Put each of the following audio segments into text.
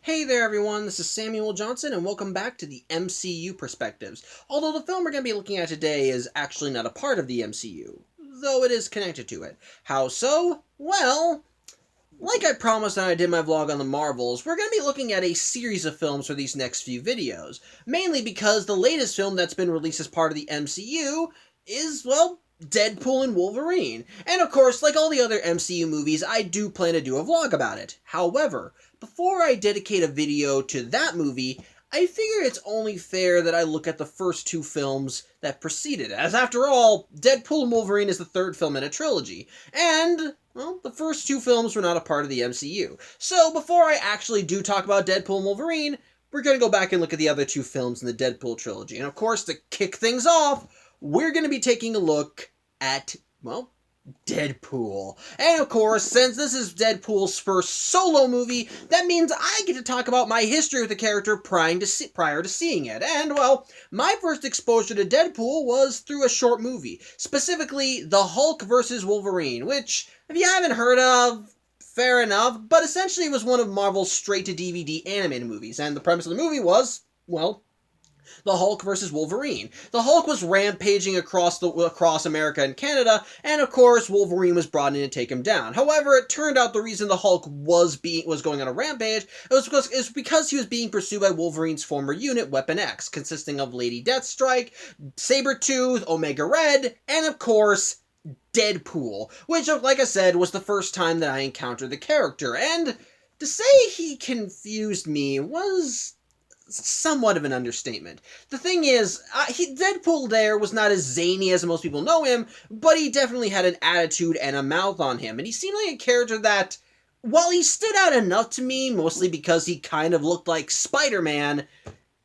Hey there everyone, this is Samuel Johnson and welcome back to the MCU Perspectives. Although the film we're going to be looking at today is actually not a part of the MCU, though it is connected to it. How so? Well, like I promised when I did my vlog on the Marvels, we're going to be looking at a series of films for these next few videos. Mainly because the latest film that's been released as part of the MCU is, well, Deadpool and Wolverine. And of course, like all the other MCU movies, I do plan to do a vlog about it. However, before I dedicate a video to that movie, I figure it's only fair that I look at the first two films that preceded it, as after all, Deadpool and Wolverine is the third film in a trilogy, and, well, the first two films were not a part of the MCU. So before I actually do talk about Deadpool and Wolverine, we're going to go back and look at the other two films in the Deadpool trilogy. And of course, to kick things off, we're going to be taking a look at, well, Deadpool. And of course, since this is Deadpool's first solo movie, that means I get to talk about my history with the character prior to seeing it. And, well, my first exposure to Deadpool was through a short movie, specifically The Hulk vs. Wolverine, which, if you haven't heard of, fair enough, but essentially it was one of Marvel's straight-to-DVD animated movies, and the premise of the movie was, well, the Hulk versus Wolverine. The Hulk was rampaging across America and Canada, and of course Wolverine was brought in to take him down. However, it turned out the reason the Hulk was going on a rampage was because he was being pursued by Wolverine's former unit, Weapon X, consisting of Lady Deathstrike, Sabretooth, Omega Red, and of course Deadpool, which, like I said, was the first time that I encountered the character. And to say he confused me was somewhat of an understatement. The thing is, Deadpool there was not as zany as most people know him, but he definitely had an attitude and a mouth on him, and he seemed like a character that, while he stood out enough to me, mostly because he kind of looked like Spider-Man,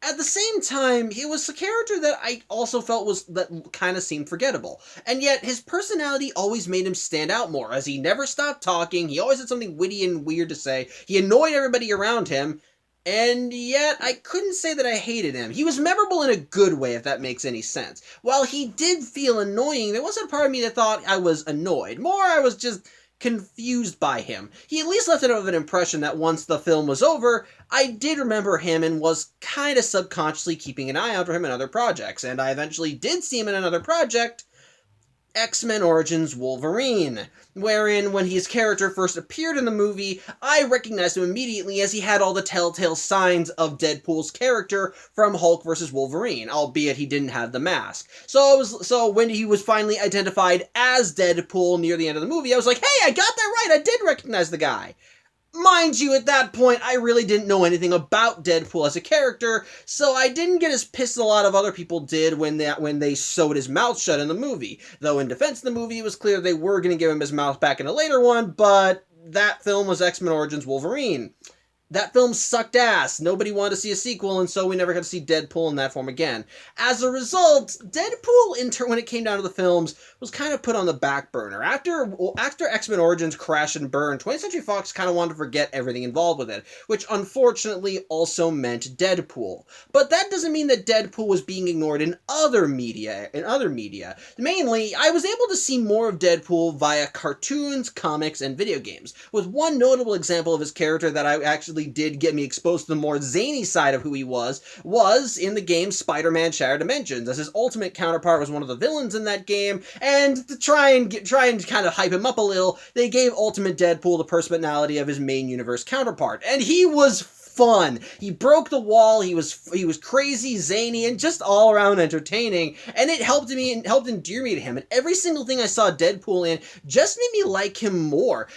at the same time, he was a character that I also felt that kind of seemed forgettable. And yet, his personality always made him stand out more, as he never stopped talking, he always had something witty and weird to say, he annoyed everybody around him, and yet, I couldn't say that I hated him. He was memorable in a good way, if that makes any sense. While he did feel annoying, there wasn't a part of me that thought I was annoyed. More, I was just confused by him. He at least left enough of an impression that once the film was over, I did remember him and was kind of subconsciously keeping an eye out for him in other projects. And I eventually did see him in another project, X-Men Origins Wolverine, wherein when his character first appeared in the movie, I recognized him immediately as he had all the telltale signs of Deadpool's character from Hulk vs. Wolverine, albeit he didn't have the mask. So when he was finally identified as Deadpool near the end of the movie, I was like, hey, I got that right, I did recognize the guy. Mind you, at that point, I really didn't know anything about Deadpool as a character, so I didn't get as pissed as a lot of other people did when they sewed his mouth shut in the movie. Though in defense of the movie, it was clear they were going to give him his mouth back in a later one, but that film was X-Men Origins Wolverine. That film sucked ass. Nobody wanted to see a sequel, and so we never got to see Deadpool in that form again. As a result, Deadpool, when it came down to the films, was kind of put on the back burner. After X-Men Origins crashed and burned, 20th Century Fox kind of wanted to forget everything involved with it, which unfortunately also meant Deadpool. But that doesn't mean that Deadpool was being ignored in other media. Mainly, I was able to see more of Deadpool via cartoons, comics, and video games, with one notable example of his character that I actually did get me exposed to the more zany side of who he was in the game Spider-Man Shattered Dimensions, as his ultimate counterpart was one of the villains in that game, and to try and kind of hype him up a little, they gave Ultimate Deadpool the personality of his main universe counterpart, and he was fun. He broke the wall, he was crazy, zany, and just all around entertaining, and it helped endear me to him, and every single thing I saw Deadpool in just made me like him more,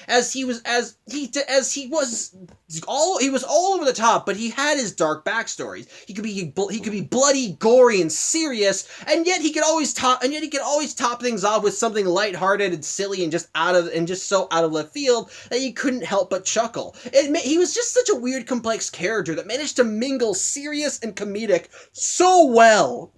he was all over the top, but he had his dark backstories. He could be bloody, gory, and serious, and yet he could always top things off with something lighthearted and silly and just so out of left field that you couldn't help but chuckle. He was just such a weird, complex character that managed to mingle serious and comedic so well.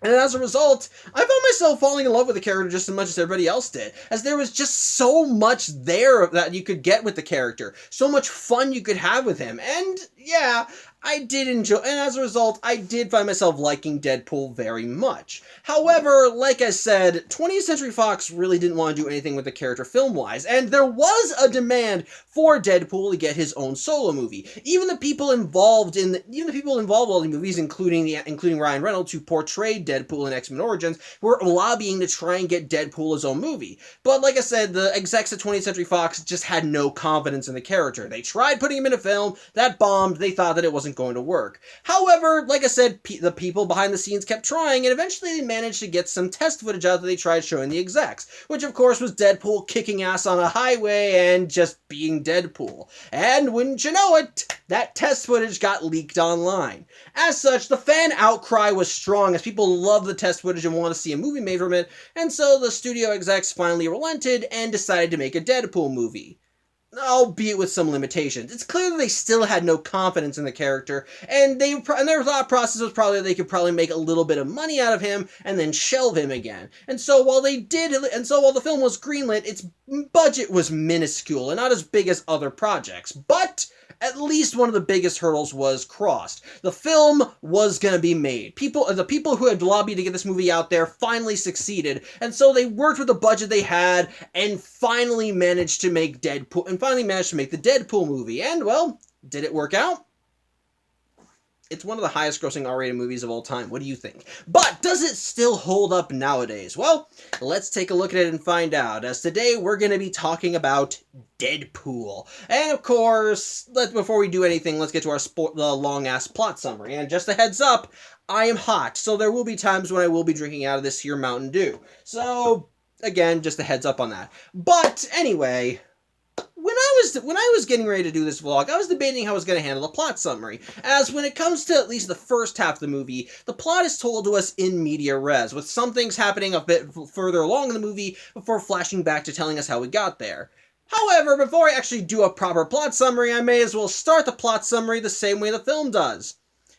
And as a result, I found myself falling in love with the character just as much as everybody else did, as there was just so much there that you could get with the character, so much fun you could have with him, and yeah, I did enjoy, and as a result, I did find myself liking Deadpool very much. However, like I said, 20th Century Fox really didn't want to do anything with the character film-wise, and there was a demand for Deadpool to get his own solo movie. Even the people involved in all the movies, including Ryan Reynolds, who portrayed Deadpool in X-Men Origins, were lobbying to try and get Deadpool his own movie. But like I said, the execs at 20th Century Fox just had no confidence in the character. They tried putting him in a film, that bombed, they thought that it wasn't going to work. However, like I said, the people behind the scenes kept trying, and eventually they managed to get some test footage out that they tried showing the execs, which of course was Deadpool kicking ass on a highway and just being Deadpool. And wouldn't you know it, that test footage got leaked online. As such, the fan outcry was strong as people loved the test footage and wanted to see a movie made from it, and so the studio execs finally relented and decided to make a Deadpool movie. Albeit with some limitations. It's clear that they still had no confidence in the character, and their thought process was probably they could probably make a little bit of money out of him and then shelve him again. And so while the film was greenlit, its budget was minuscule and not as big as other projects. But at least one of the biggest hurdles was crossed. The film was going to be made. The people who had lobbied to get this movie out there finally succeeded, and so they worked with the budget they had and finally managed to make the Deadpool movie. And, well, did it work out? It's one of the highest grossing R-rated movies of all time. What do you think? But does it still hold up nowadays? Well, let's take a look at it and find out, as today we're going to be talking about Deadpool. And of course, before we do anything, let's get to the long-ass plot summary. And just a heads up, I am hot, so there will be times when I will be drinking out of this here Mountain Dew. So, again, just a heads up on that. But anyway, when I was getting ready to do this vlog, I was debating how I was going to handle the plot summary, as when it comes to at least the first half of the movie, the plot is told to us in media res, with some things happening a bit further along in the movie before flashing back to telling us how we got there. However, before I actually do a proper plot summary, I may as well start the plot summary the same way the film does,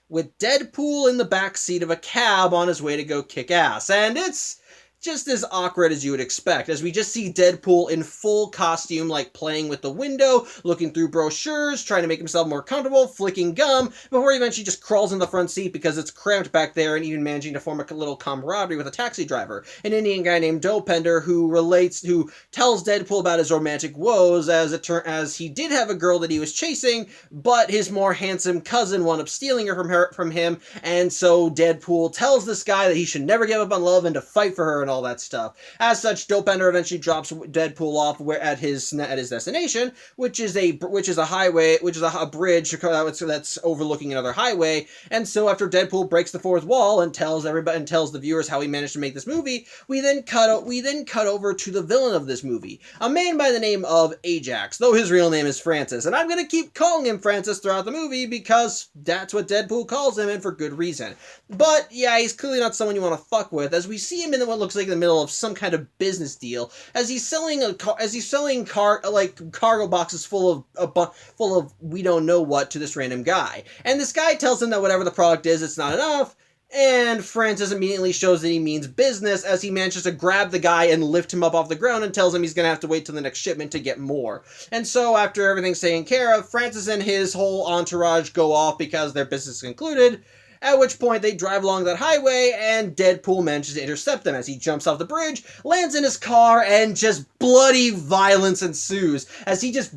with Deadpool in the backseat of a cab on his way to go kick ass, and it's just as awkward as you would expect, as we just see Deadpool in full costume, like playing with the window, looking through brochures, trying to make himself more comfortable, flicking gum, before he eventually just crawls in the front seat because it's cramped back there, and even managing to form a little camaraderie with a taxi driver, an Indian guy named Dopender, who tells Deadpool about his romantic woes, as he did have a girl that he was chasing, but his more handsome cousin wound up stealing her from him, and so Deadpool tells this guy that he should never give up on love and to fight for her and all that stuff. As such, Dopender eventually drops Deadpool off at his destination, which is a bridge that's overlooking another highway. And so after Deadpool breaks the fourth wall and tells the viewers how he managed to make this movie, we then cut over to the villain of this movie, a man by the name of Ajax, though his real name is Francis, and I'm gonna keep calling him Francis throughout the movie because that's what Deadpool calls him, and for good reason. But yeah, he's clearly not someone you want to fuck with, as we see him in what looks like in the middle of some kind of business deal, as he's selling cargo boxes full of we don't know what to this random guy, and this guy tells him that whatever the product is, it's not enough. And Francis immediately shows that he means business, as he manages to grab the guy and lift him up off the ground and tells him he's going to have to wait till the next shipment to get more. And so after everything's taken care of, Francis and his whole entourage go off because their business is concluded, at which point they drive along that highway, and Deadpool manages to intercept them as he jumps off the bridge, lands in his car, and just bloody violence ensues as he just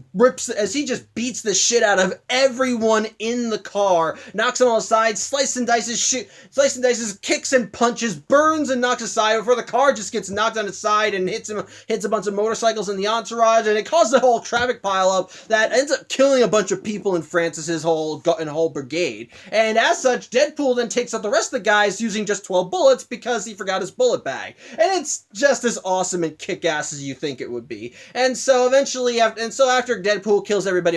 beats the shit out of everyone in the car, knocks them all aside, slices and dices, kicks and punches, burns and knocks aside before the car just gets knocked on its side and hits a bunch of motorcycles in the entourage, and it causes a whole traffic pileup that ends up killing a bunch of people in Francis's whole brigade. And as such, Deadpool then takes out the rest of the guys using just 12 bullets because he forgot his bullet bag. And it's just as awesome and kick-ass as you think it would be. And so eventually, after Deadpool kills everybody,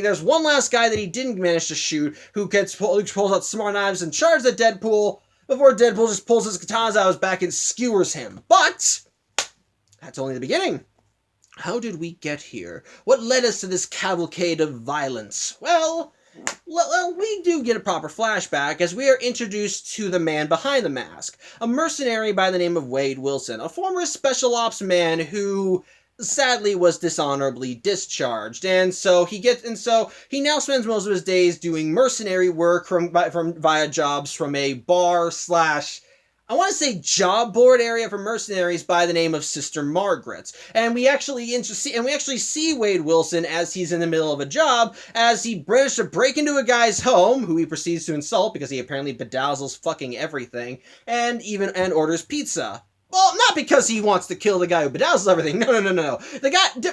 there's one last guy that he didn't manage to shoot who pulls out smart knives and charges at Deadpool before Deadpool just pulls his katanas out of his back and skewers him. But that's only the beginning. How did we get here? What led us to this cavalcade of violence? Well, we do get a proper flashback as we are introduced to the man behind the mask, a mercenary by the name of Wade Wilson, a former special ops man who sadly was dishonorably discharged, and so he now spends most of his days doing mercenary work from via jobs from a bar slash, I want to say, job board area for mercenaries by the name of Sister Margaret's. And we actually see Wade Wilson as he's in the middle of a job, as he manages to break into a guy's home, who he proceeds to insult because he apparently bedazzles fucking everything, and orders pizza. Well, not because he wants to kill the guy who bedazzles everything. No.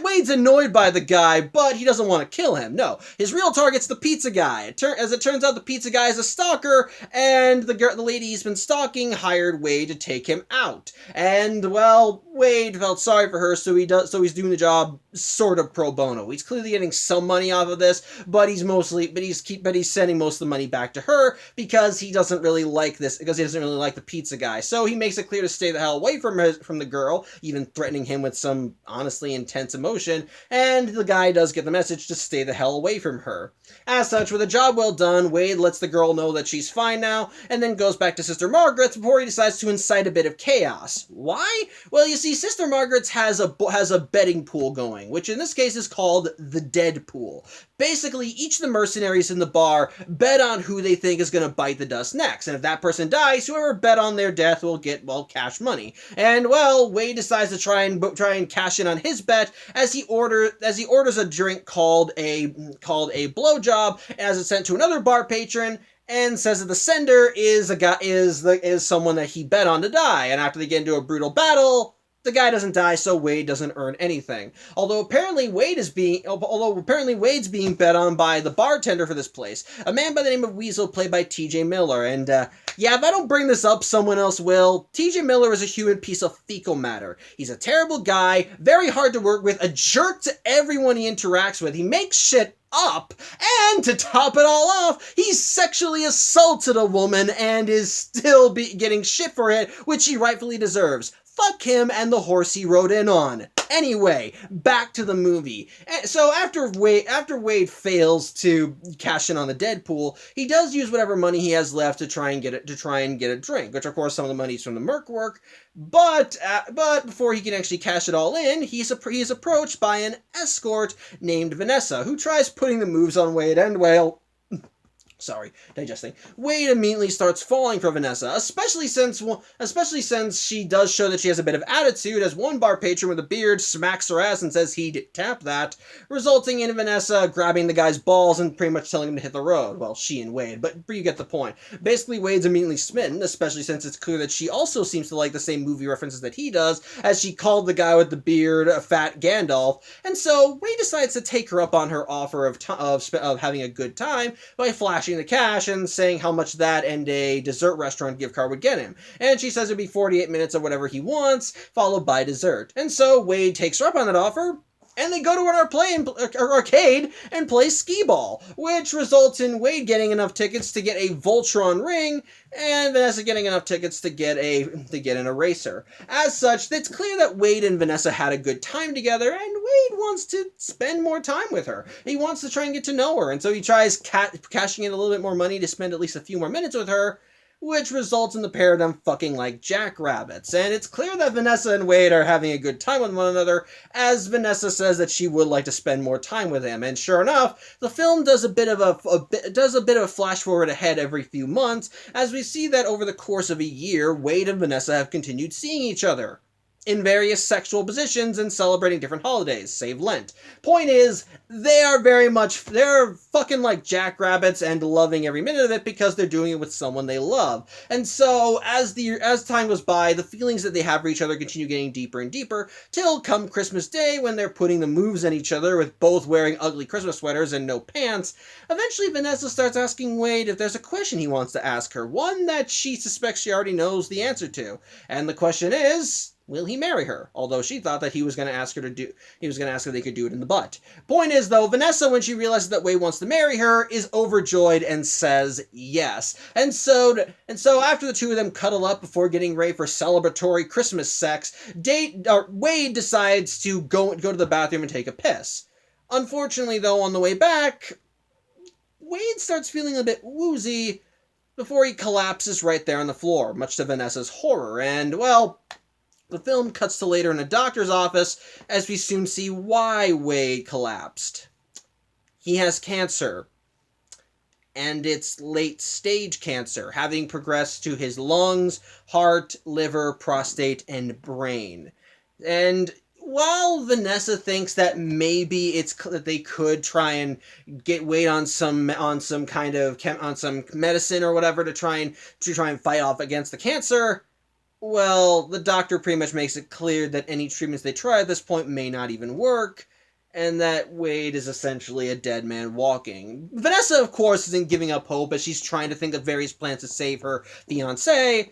Wade's annoyed by the guy, but he doesn't want to kill him. No. His real target's the pizza guy. As it turns out, the pizza guy is a stalker, and the lady he's been stalking hired Wade to take him out. And, well, Wade felt sorry for her, so he's doing the job sort of pro bono. He's clearly getting some money off of this, but he's sending most of the money back to her because he doesn't really like the pizza guy. So he makes it clear to stay the hell away from the girl, even threatening him with some honestly intense emotion, and the guy does get the message to stay the hell away from her. As such, with a job well done, Wade lets the girl know that she's fine now, and then goes back to Sister Margaret's before he decides to incite a bit of chaos. Why? Well, you see, Sister Margaret's has a betting pool going, which in this case is called the Deadpool. Basically, each of the mercenaries in the bar bet on who they think is going to bite the dust next, and if that person dies, whoever bet on their death will get, well, cash money. And, well, Wade decides to try and cash in on his bet as he orders a drink called a blowjob, as it's sent to another bar patron, and says that the sender is someone that he bet on to die. And after they get into a brutal battle, the guy doesn't die, so Wade doesn't earn anything. Although apparently Wade's being bet on by the bartender for this place, a man by the name of Weasel, played by T.J. Miller. And if I don't bring this up, someone else will. T.J. Miller is a human piece of fecal matter. He's a terrible guy, very hard to work with, a jerk to everyone he interacts with. He makes shit up, and to top it all off, he sexually assaulted a woman and is still getting shit for it, which he rightfully deserves. Fuck him and the horse he rode in on. Anyway, back to the movie. So after Wade fails to cash in on the Deadpool, he does use whatever money he has left to try and get a drink, which of course some of the money's from the merc work. But before he can actually cash it all in, he's approached by an escort named Vanessa, who tries putting the moves on Wade, and, well, sorry, digesting. Wade immediately starts falling for Vanessa, especially since she does show that she has a bit of attitude, as one bar patron with a beard smacks her ass and says he'd tap that, resulting in Vanessa grabbing the guy's balls and pretty much telling him to hit the road. Well, she and Wade, but you get the point. Basically, Wade's immediately smitten, especially since it's clear that she also seems to like the same movie references that he does, as she called the guy with the beard a fat Gandalf, and so Wade decides to take her up on her offer of having a good time by flashing the cash and saying how much that and a dessert restaurant gift card would get him. And she says it'd be 48 minutes of whatever he wants, followed by dessert. And so Wade takes her up on that offer, and they go to an arcade and play skee-ball, which results in Wade getting enough tickets to get a Voltron ring, and Vanessa getting enough tickets to get an eraser. As such, it's clear that Wade and Vanessa had a good time together, and Wade wants to spend more time with her. He wants to try and get to know her, and so he tries cashing in a little bit more money to spend at least a few more minutes with her, which results in the pair of them fucking like jackrabbits. And it's clear that Vanessa and Wade are having a good time with one another, as Vanessa says that she would like to spend more time with him. And sure enough, the film does a bit of a flash forward ahead every few months, as we see that over the course of a year, Wade and Vanessa have continued seeing each other in various sexual positions and celebrating different holidays, save Lent. Point is, they're fucking like jackrabbits and loving every minute of it because they're doing it with someone they love. And so, as time goes by, the feelings that they have for each other continue getting deeper and deeper, till come Christmas Day, when they're putting the moves on each other with both wearing ugly Christmas sweaters and no pants. Eventually, Vanessa starts asking Wade if there's a question he wants to ask her, one that she suspects she already knows the answer to. And the question is, will he marry her? Although she thought that he was going to ask her if they could do it in the butt. Point is, though, Vanessa, when she realizes that Wade wants to marry her, is overjoyed and says yes. And so after the two of them cuddle up before getting ready for celebratory Christmas sex, Wade decides to go to the bathroom and take a piss. Unfortunately, though, on the way back, Wade starts feeling a bit woozy before he collapses right there on the floor, much to Vanessa's horror. And, well, The film cuts to later in a doctor's office, as we soon see why Wade collapsed. He has cancer, and it's late-stage cancer, having progressed to his lungs, heart, liver, prostate, and brain. And while Vanessa thinks that maybe it's that they could try and get Wade on some medicine or whatever to try and fight off against the cancer, well, the doctor pretty much makes it clear that any treatments they try at this point may not even work, and that Wade is essentially a dead man walking. Vanessa, of course, isn't giving up hope as she's trying to think of various plans to save her fiancé,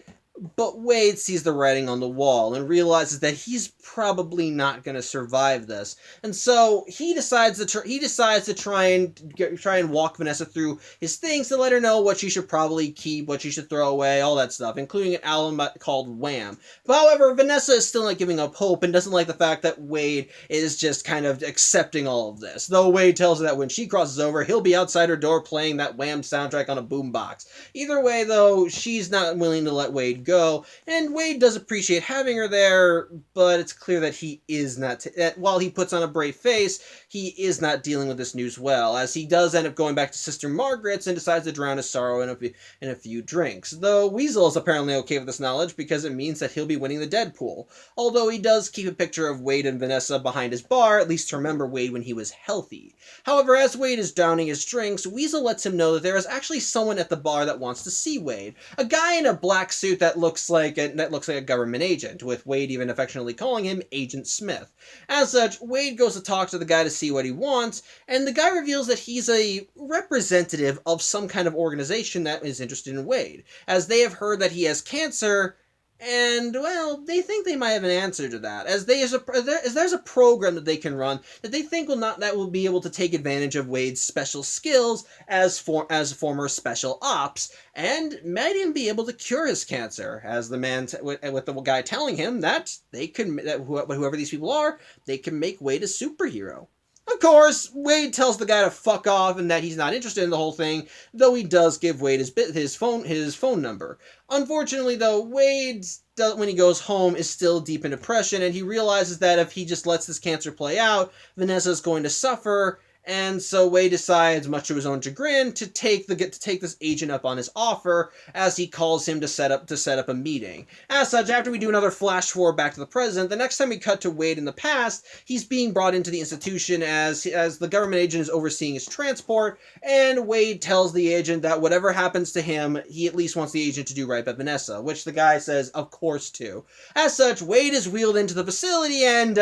but Wade sees the writing on the wall and realizes that he's probably not going to survive this, and so he decides to try and walk Vanessa through his things to let her know what she should probably keep, what she should throw away, all that stuff, including an album called Wham. But however, Vanessa is still not giving up hope and doesn't like the fact that Wade is just kind of accepting all of this. Though Wade tells her that when she crosses over, he'll be outside her door playing that Wham soundtrack on a boombox. Either way, though, she's not willing to let Wade go, and Wade does appreciate having her there, but it's clear that he is not, that while he puts on a brave face, he is not dealing with this news well, as he does end up going back to Sister Margaret's and decides to drown his sorrow in a few drinks. Though Weasel is apparently okay with this knowledge because it means that he'll be winning the Deadpool, although he does keep a picture of Wade and Vanessa behind his bar, at least to remember Wade when he was healthy. However, as Wade is drowning his drinks, Weasel lets him know that there is actually someone at the bar that wants to see Wade, a guy in a black suit that looks like a government agent, with Wade even affectionately calling him Agent Smith. As such, Wade goes to talk to the guy to see what he wants, and the guy reveals that he's a representative of some kind of organization that is interested in Wade, as they have heard that he has cancer, and, well, they think they might have an answer to that, as there's a program that they can run that they think will be able to take advantage of Wade's special skills as former special ops, and might even be able to cure his cancer, as the man with the guy telling him that whoever these people are, they can make Wade a superhero. Of course, Wade tells the guy to fuck off and that he's not interested in the whole thing, though he does give Wade his phone number. Unfortunately, though, Wade, when he goes home, is still deep in depression, and he realizes that if he just lets this cancer play out, Vanessa's going to suffer, and so Wade decides, much to his own chagrin, to take this agent up on his offer, as he calls him to set up a meeting. As such, after we do another flash forward back to the present, the next time we cut to Wade in the past, he's being brought into the institution as the government agent is overseeing his transport, and Wade tells the agent that whatever happens to him, he at least wants the agent to do right by Vanessa, which the guy says, of course, too. As such, Wade is wheeled into the facility, and,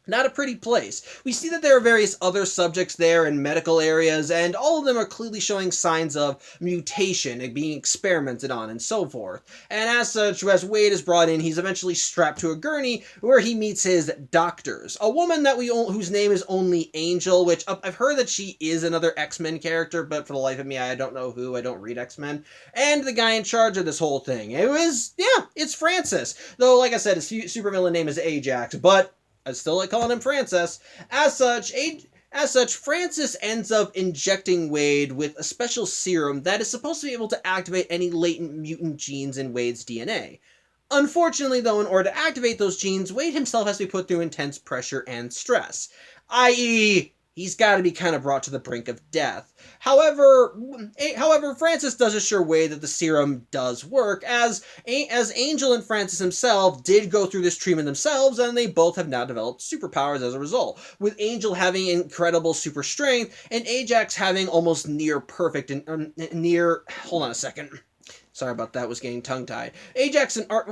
not a pretty place. We see that there are various other subjects there in medical areas, and all of them are clearly showing signs of mutation and being experimented on and so forth. And as such, as Wade is brought in, he's eventually strapped to a gurney where he meets his doctors. A woman whose name is only Angel, which I've heard that she is another X-Men character, but for the life of me, I don't know who. I don't read X-Men. And the guy in charge of this whole thing. It's Francis. Though, like I said, his supervillain name is Ajax, but I still like calling him Francis. As such, Francis ends up injecting Wade with a special serum that is supposed to be able to activate any latent mutant genes in Wade's DNA. Unfortunately, though, in order to activate those genes, Wade himself has to be put through intense pressure and stress, i.e., he's got to be kind of brought to the brink of death. However, Francis does assure Wade that the serum does work, as Angel and Francis himself did go through this treatment themselves, and they both have now developed superpowers as a result, with Angel having incredible super strength, and Ajax having almost near perfect hold on a second. Sorry about that, was getting tongue-tied.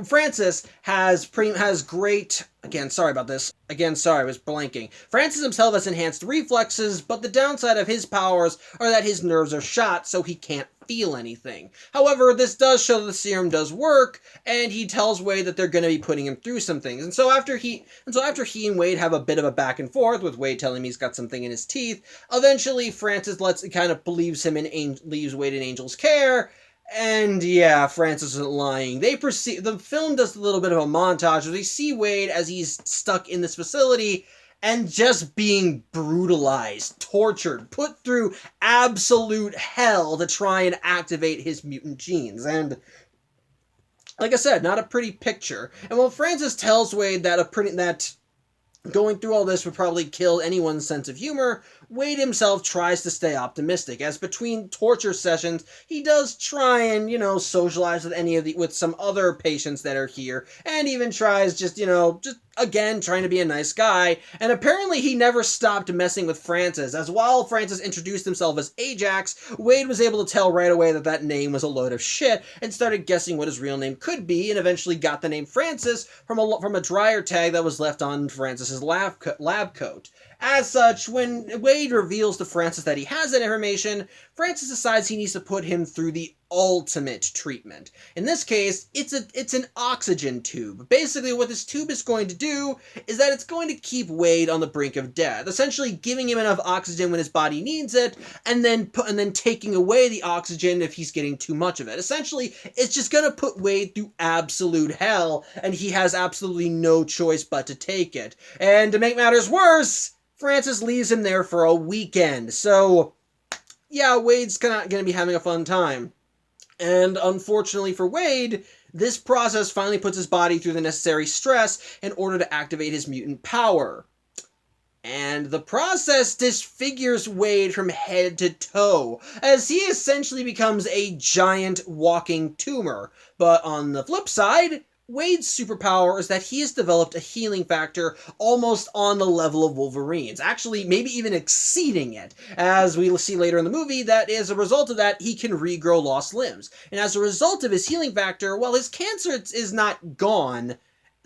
Francis has great... Again, sorry about this. Again, sorry, I was blanking. Francis himself has enhanced reflexes, but the downside of his powers are that his nerves are shot, so he can't feel anything. However, this does show that the serum does work, and he tells Wade that they're going to be putting him through some things. And so after he and Wade have a bit of a back and forth, with Wade telling him he's got something in his teeth, eventually Francis leaves Wade in Angel's care. And yeah, Francis isn't lying. The film does a little bit of a montage where they see Wade as he's stuck in this facility and just being brutalized, tortured, put through absolute hell to try and activate his mutant genes. And like I said, not a pretty picture. And while Francis tells Wade that going through all this would probably kill anyone's sense of humor, Wade himself tries to stay optimistic, as between torture sessions, he does try and, socialize with some other patients that are here, and even tries just again, trying to be a nice guy, and apparently he never stopped messing with Francis, as while Francis introduced himself as Ajax, Wade was able to tell right away that that name was a load of shit, and started guessing what his real name could be, and eventually got the name Francis from a dryer tag that was left on Francis's lab coat. As such, when Wade reveals to Francis that he has that information, Francis decides he needs to put him through the ultimate treatment. In this case, it's an oxygen tube. Basically, what this tube is going to do is that it's going to keep Wade on the brink of death, essentially giving him enough oxygen when his body needs it, and then taking away the oxygen if he's getting too much of it. Essentially, it's just going to put Wade through absolute hell, and he has absolutely no choice but to take it. And to make matters worse, Francis leaves him there for a weekend. So, yeah, Wade's going to be having a fun time. And unfortunately for Wade, this process finally puts his body through the necessary stress in order to activate his mutant power. And the process disfigures Wade from head to toe, as he essentially becomes a giant walking tumor. But on the flip side, Wade's superpower is that he has developed a healing factor almost on the level of Wolverine's, actually maybe even exceeding it, as we will see later in the movie that as a result of that, he can regrow lost limbs. And as a result of his healing factor, while his cancer is not gone,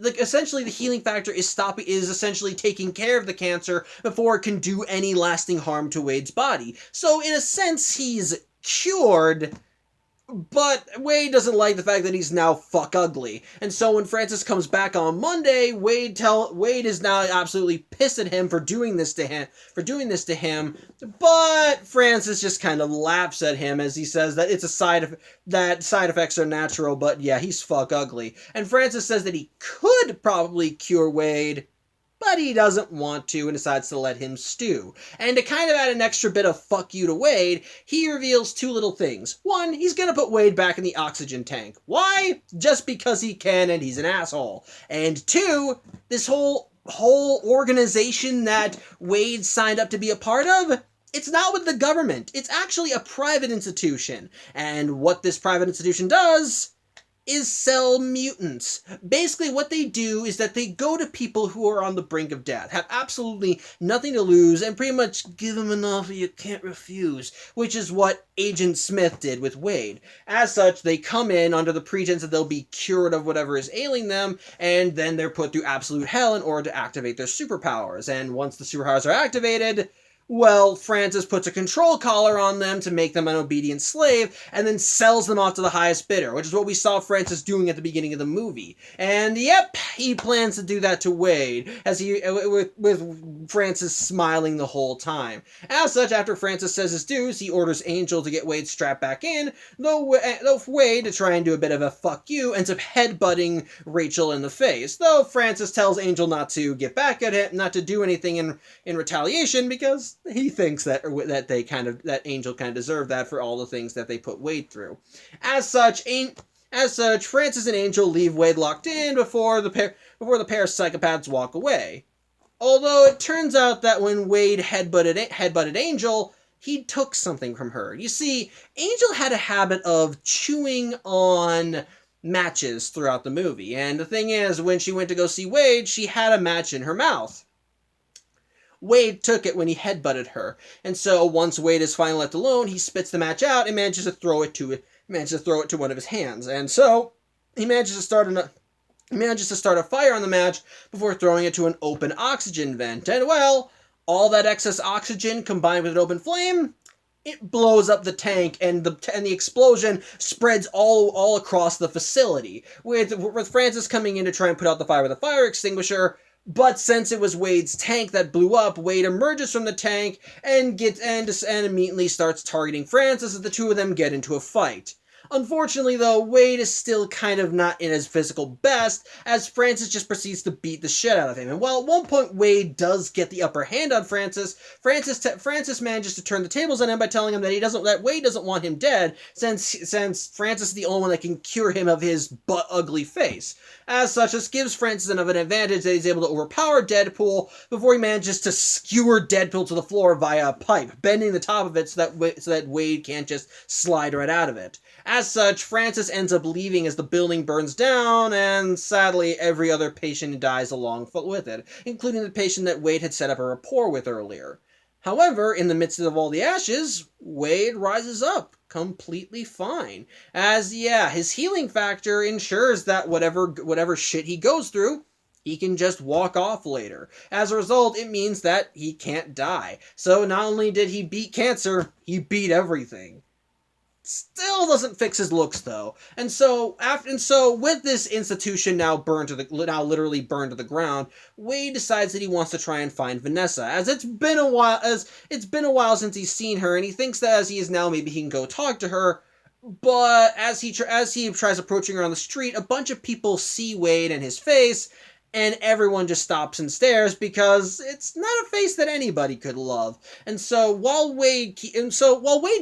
essentially the healing factor is essentially taking care of the cancer before it can do any lasting harm to Wade's body. So in a sense, he's cured. But Wade doesn't like the fact that he's now fuck ugly. And so when Francis comes back on Monday, Wade is now absolutely pissed at him for doing this to him. But Francis just kind of laughs at him as he says that that side effects are natural, but yeah, he's fuck ugly. And Francis says that he could probably cure Wade, but he doesn't want to and decides to let him stew. And to kind of add an extra bit of fuck you to Wade, he reveals two little things. One, he's gonna put Wade back in the oxygen tank. Why? Just because he can and he's an asshole. And two, this whole organization that Wade signed up to be a part of, it's not with the government. It's actually a private institution. And what this private institution does is sell mutants. Basically, what they do is that they go to people who are on the brink of death, have absolutely nothing to lose, and pretty much give them an offer you can't refuse, which is what Agent Smith did with Wade. As such, they come in under the pretense that they'll be cured of whatever is ailing them, and then they're put through absolute hell in order to activate their superpowers. And once the superpowers are activated, well, Francis puts a control collar on them to make them an obedient slave, and then sells them off to the highest bidder, which is what we saw Francis doing at the beginning of the movie. And yep, he plans to do that to Wade, with Francis smiling the whole time. As such, after Francis says his dues, he orders Angel to get Wade strapped back in, though Wade, to try and do a bit of a fuck you, ends up headbutting Rachel in the face, though Francis tells Angel not to get back at him, not to do anything in retaliation, because he thinks that Angel kind of deserved that for all the things that they put Wade through. As such, Francis and Angel leave Wade locked in before the pair of psychopaths walk away. Although it turns out that when Wade headbutted Angel, he took something from her. You see, Angel had a habit of chewing on matches throughout the movie, and the thing is, when she went to go see Wade, she had a match in her mouth. Wade took it when he headbutted her, and so once Wade is finally left alone, he spits the match out and manages to throw it to one of his hands, and so he manages to start a fire on the match before throwing it to an open oxygen vent. And well, all that excess oxygen combined with an open flame, it blows up the tank, and the explosion spreads all across the facility, with Francis coming in to try and put out the fire with a fire extinguisher. But since it was Wade's tank that blew up, Wade emerges from the tank and immediately starts targeting Francis as the two of them get into a fight. Unfortunately, though, Wade is still kind of not in his physical best, as Francis just proceeds to beat the shit out of him. And while at one point Wade does get the upper hand on Francis manages to turn the tables on him by telling him that Wade doesn't want him dead, since Francis is the only one that can cure him of his butt-ugly face. As such, this gives Francis enough of an advantage that he's able to overpower Deadpool before he manages to skewer Deadpool to the floor via a pipe, bending the top of it so that Wade can't just slide right out of it. As such, Francis ends up leaving as the building burns down, and sadly, every other patient dies along with it, including the patient that Wade had set up a rapport with earlier. However, in the midst of all the ashes, Wade rises up, completely fine. As, his healing factor ensures that whatever shit he goes through, he can just walk off later. As a result, it means that he can't die. So not only did he beat cancer, he beat everything. Still doesn't fix his looks though, and so with this institution now literally burned to the ground, Wade decides that he wants to try and find Vanessa, as it's been a while since he's seen her, and he thinks that as he is now, maybe he can go talk to her. But as he tries approaching her on the street, a bunch of people see Wade and his face, and everyone just stops and stares because it's not a face that anybody could love. And so while Wade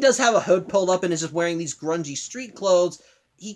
does have a hood pulled up and is just wearing these grungy street clothes, he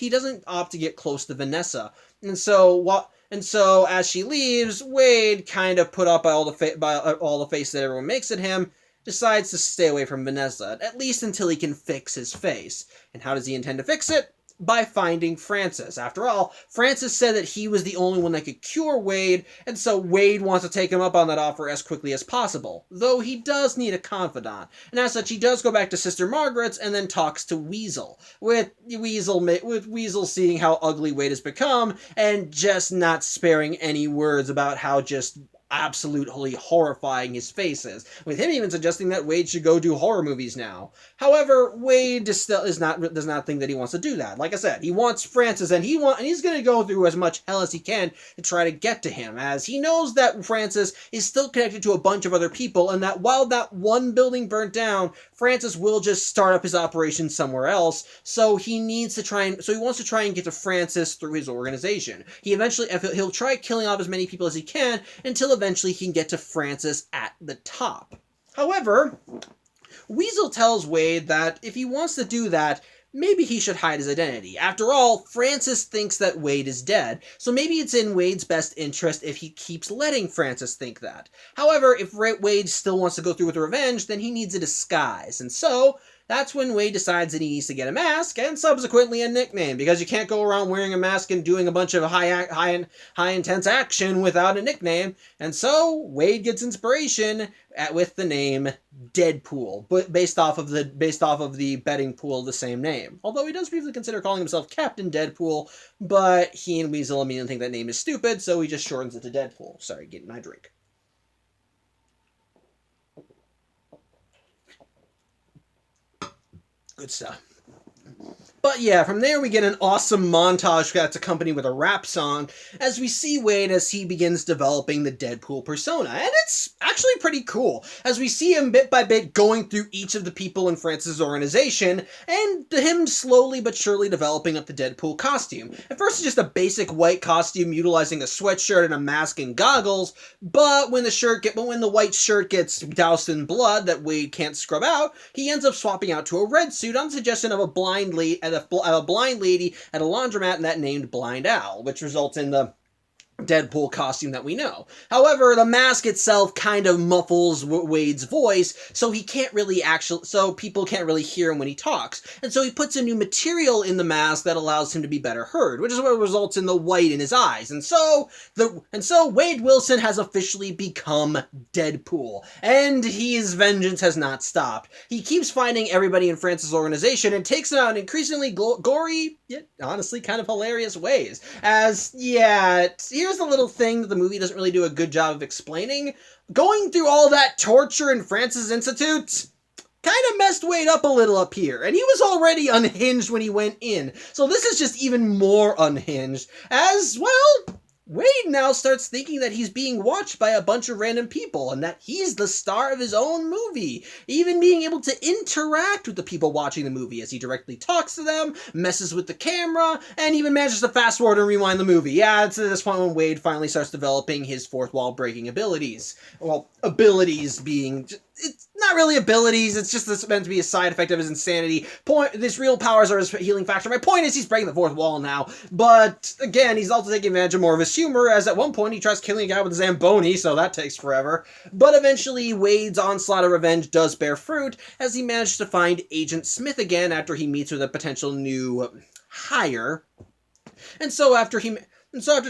doesn't opt to get close to Vanessa. And so as she leaves, Wade, kind of put up by all the face that everyone makes at him, decides to stay away from Vanessa, at least until he can fix his face. And how does he intend to fix it? By finding Francis. After all, Francis said that he was the only one that could cure Wade, and so Wade wants to take him up on that offer as quickly as possible, though he does need a confidant. And as such, he does go back to Sister Margaret's and then talks to Weasel, with Weasel seeing how ugly Wade has become, and just not sparing any words about how just absolutely horrifying his face is, with him even suggesting that Wade should go do horror movies now. However, Wade does not think that he wants to do that. Like I said, he wants Francis, and he's going to go through as much hell as he can to try to get to him, as he knows that Francis is still connected to a bunch of other people, and that while that one building burnt down, Francis will just start up his operation somewhere else. So he wants to try and get to Francis through his organization. He'll try killing off as many people as he can until eventually he can get to Francis at the top. However, Weasel tells Wade that if he wants to do that, maybe he should hide his identity. After all, Francis thinks that Wade is dead, so maybe it's in Wade's best interest if he keeps letting Francis think that. However, if Wade still wants to go through with revenge, then he needs a disguise, and so that's when Wade decides that he needs to get a mask and subsequently a nickname, because you can't go around wearing a mask and doing a bunch of high intense action without a nickname. And so Wade gets inspiration with the name Deadpool, but based off of the betting pool of the same name. Although he does briefly consider calling himself Captain Deadpool, but he and Weasel immediately think that name is stupid, so he just shortens it to Deadpool. Sorry, getting my drink. Good stuff. But yeah, from there we get an awesome montage that's accompanied with a rap song as we see Wade as he begins developing the Deadpool persona. And it's actually pretty cool, as we see him bit by bit going through each of the people in Francis' organization, and him slowly but surely developing up the Deadpool costume. At first it's just a basic white costume utilizing a sweatshirt and a mask and goggles, but when the white shirt gets doused in blood that Wade can't scrub out, he ends up swapping out to a red suit on the suggestion of a blind lady at a laundromat that named Blind Owl, which results in the Deadpool costume that we know. However, the mask itself kind of muffles Wade's voice, so people can't really hear him when he talks. And so he puts a new material in the mask that allows him to be better heard, which is what results in the white in his eyes. And so Wade Wilson has officially become Deadpool, and his vengeance has not stopped. He keeps finding everybody in Francis' organization and takes them out in increasingly gory, yet honestly kind of hilarious ways. Here's the little thing that the movie doesn't really do a good job of explaining. Going through all that torture in Francis Institute kind of messed Wade up a little up here, and he was already unhinged when he went in, so this is just even more unhinged, as, well, Wade now starts thinking that he's being watched by a bunch of random people and that he's the star of his own movie, even being able to interact with the people watching the movie as he directly talks to them, messes with the camera, and even manages to fast forward and rewind the movie. Yeah, it's at this point when Wade finally starts developing his fourth wall breaking abilities. Well, abilities being... It's not really abilities, it's just this meant to be a side effect of his insanity. His real powers are his healing factor. My point is he's breaking the fourth wall now, but again, he's also taking advantage of more of his humor, as at one point he tries killing a guy with a Zamboni, so that takes forever. But eventually, Wade's onslaught of revenge does bear fruit, as he manages to find Agent Smith again after he meets with a potential new hire. And so after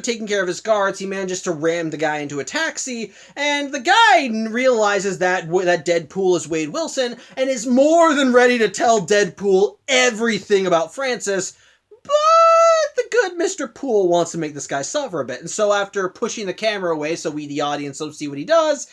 taking care of his guards, he manages to ram the guy into a taxi, and the guy realizes that Deadpool is Wade Wilson, and is more than ready to tell Deadpool everything about Francis, but the good Mr. Poole wants to make this guy suffer a bit. And so after pushing the camera away so we, the audience, don't see what he does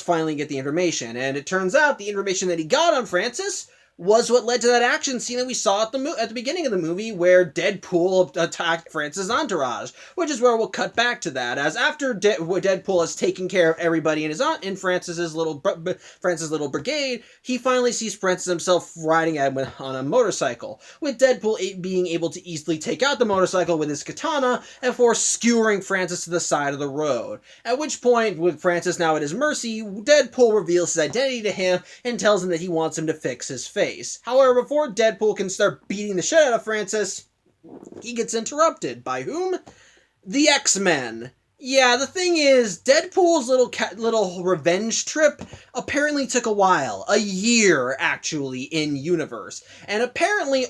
finally get the information. And it turns out the information that he got on Francis was what led to that action scene that we saw at the beginning of the movie where Deadpool attacked Francis' entourage, which is where we'll cut back to that, as after Deadpool has taken care of everybody in Francis' little brigade, he finally sees Francis himself riding on a motorcycle, with Deadpool being able to easily take out the motorcycle with his katana and before skewering Francis to the side of the road. At which point, with Francis now at his mercy, Deadpool reveals his identity to him and tells him that he wants him to fix his face. However, before Deadpool can start beating the shit out of Francis, he gets interrupted. By whom? The X-Men. Yeah, the thing is, Deadpool's little revenge trip apparently took a while. A year, actually, in universe. And apparently,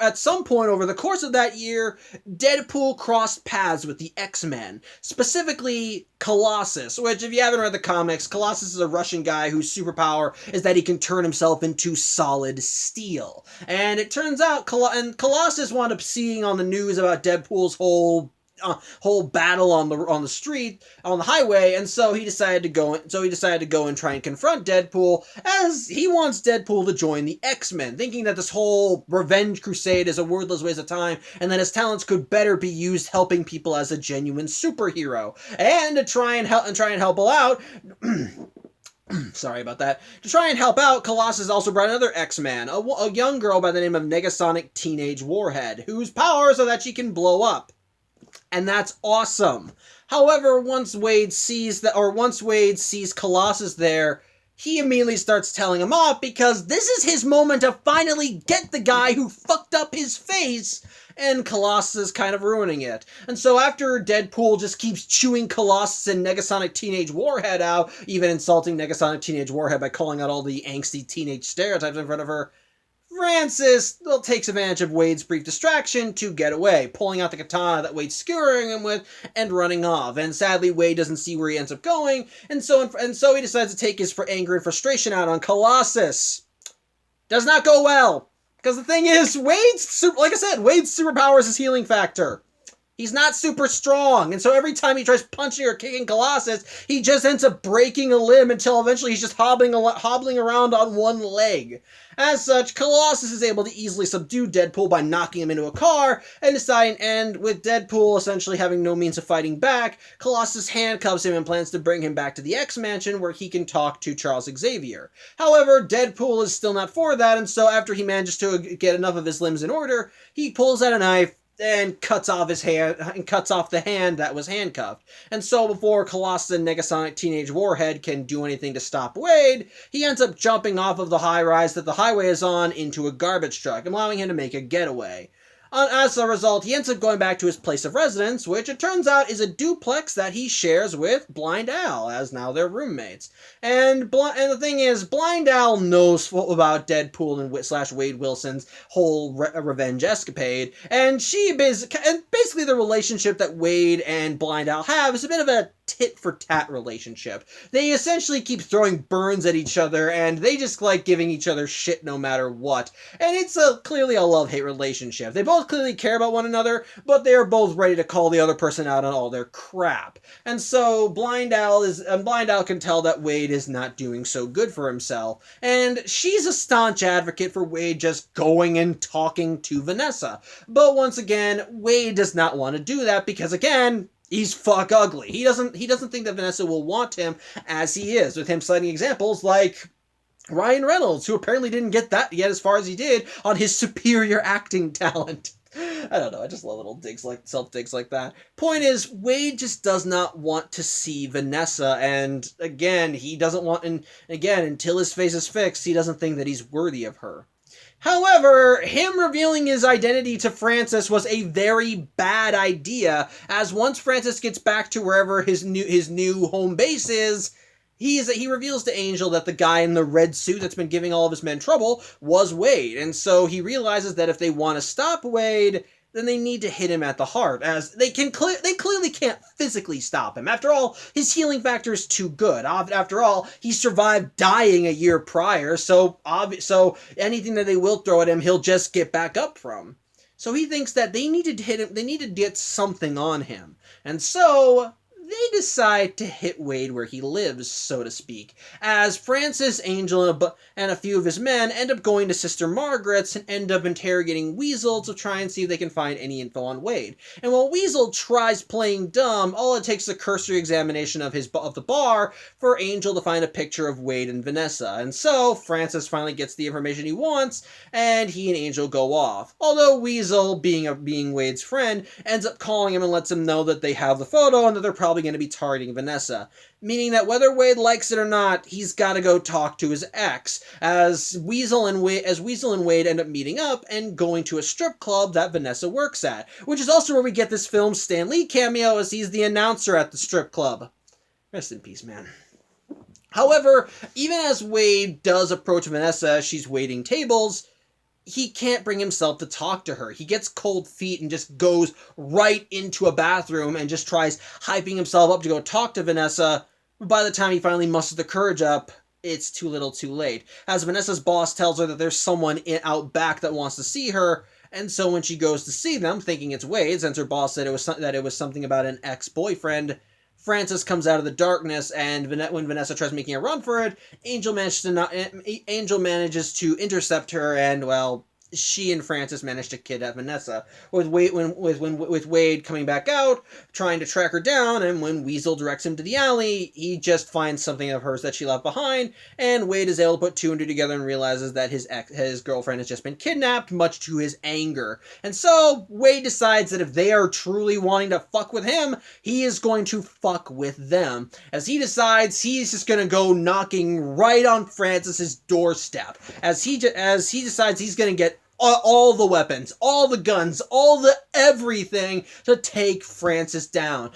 at some point over the course of that year, Deadpool crossed paths with the X-Men. Specifically, Colossus, which, if you haven't read the comics, Colossus is a Russian guy whose superpower is that he can turn himself into solid steel. And it turns out, Colossus wound up seeing on the news about Deadpool's whole battle on the highway, and so he decided to go and try and confront Deadpool, as he wants Deadpool to join the X-Men, thinking that this whole revenge crusade is a wordless waste of time, and that his talents could better be used helping people as a genuine superhero. And to try and help out. Sorry about that. To try and help out, Colossus also brought another X-Man, a young girl by the name of Negasonic Teenage Warhead, whose powers are that she can blow up. And that's awesome. However, once Wade sees Colossus there, he immediately starts telling him off because this is his moment to finally get the guy who fucked up his face, and Colossus is kind of ruining it. And so after Deadpool just keeps chewing Colossus and Negasonic Teenage Warhead out, even insulting Negasonic Teenage Warhead by calling out all the angsty teenage stereotypes in front of her, Francis takes advantage of Wade's brief distraction to get away, pulling out the katana that Wade's skewering him with and running off. And sadly, Wade doesn't see where he ends up going, and so he decides to take his anger and frustration out on Colossus. Does not go well, because the thing is, Wade's superpower is his healing factor. He's not super strong, and so every time he tries punching or kicking Colossus, he just ends up breaking a limb until eventually he's just hobbling around on one leg. As such, Colossus is able to easily subdue Deadpool by knocking him into a car, and with Deadpool essentially having no means of fighting back, Colossus handcuffs him and plans to bring him back to the X-Mansion where he can talk to Charles Xavier. However, Deadpool is still not for that, and so after he manages to get enough of his limbs in order, he pulls out a knife and cuts off the hand that was handcuffed. And so before Colossus and Negasonic Teenage Warhead can do anything to stop Wade, he ends up jumping off of the high-rise that the highway is on into a garbage truck, allowing him to make a getaway. As a result, he ends up going back to his place of residence, which it turns out is a duplex that he shares with Blind Al, as now they're roommates. And the thing is, Blind Al knows about Deadpool and Wade Wilson's whole revenge escapade, and basically the relationship that Wade and Blind Al have is a bit of a tit-for-tat relationship. They essentially keep throwing burns at each other, and they just like giving each other shit no matter what. And it's clearly a love-hate relationship. They both clearly care about one another, but they are both ready to call the other person out on all their crap. And so Blind Al can tell that Wade is not doing so good for himself, and she's a staunch advocate for Wade just going and talking to Vanessa. But once again, Wade does not want to do that because, again, he's fuck ugly. He doesn't think that Vanessa will want him as he is, with him citing examples like Ryan Reynolds, who apparently didn't get that yet as far as he did on his superior acting talent. I don't know, I just love little self-digs like that. Point is, Wade just does not want to see Vanessa, and again, he doesn't want, and again, until his face is fixed, he doesn't think that he's worthy of her. However, him revealing his identity to Francis was a very bad idea, as once Francis gets back to wherever his new home base is, he reveals to Angel that the guy in the red suit that's been giving all of his men trouble was Wade, and so he realizes that if they want to stop Wade, then they need to hit him at the heart, as they clearly can't physically stop him. After all, his healing factor is too good. After all, he survived dying a year prior, so anything that they will throw at him, he'll just get back up from. So he thinks that they need to hit him, they need to get something on him. And so they decide to hit Wade where he lives, so to speak, as Francis, Angel, and a few of his men end up going to Sister Margaret's and end up interrogating Weasel to try and see if they can find any info on Wade. And while Weasel tries playing dumb, all it takes is a cursory examination of the bar for Angel to find a picture of Wade and Vanessa. And so Francis finally gets the information he wants, and he and Angel go off. Although Weasel, being Wade's friend, ends up calling him and lets him know that they have the photo and that they're probably going to be targeting Vanessa, meaning that whether Wade likes it or not, he's got to go talk to his ex, as Weasel and Wade end up meeting up and going to a strip club that Vanessa works at, which is also where we get this film's Stan Lee cameo, as he's the announcer at the strip club. Rest in peace, man. However, even as Wade does approach Vanessa as she's waiting tables, he can't bring himself to talk to her. He gets cold feet and just goes right into a bathroom and just tries hyping himself up to go talk to Vanessa. But by the time he finally musters the courage up, it's too little too late, as Vanessa's boss tells her that there's someone out back that wants to see her. And so when she goes to see them, thinking it's Wade, since her boss said it was something about an ex-boyfriend, Francis comes out of the darkness, and when Vanessa tries making a run for it, Angel manages to intercept her, and, well, she and Francis manage to kidnap Vanessa, with Wade coming back out, trying to track her down, and when Weasel directs him to the alley, he just finds something of hers that she left behind, and Wade is able to put two and two together and realizes that his girlfriend has just been kidnapped, much to his anger. And so, Wade decides that if they are truly wanting to fuck with him, he is going to fuck with them, as he decides he's just gonna go knocking right on Francis's doorstep, as he decides he's gonna get all the weapons, all the guns, all the everything to take Francis down.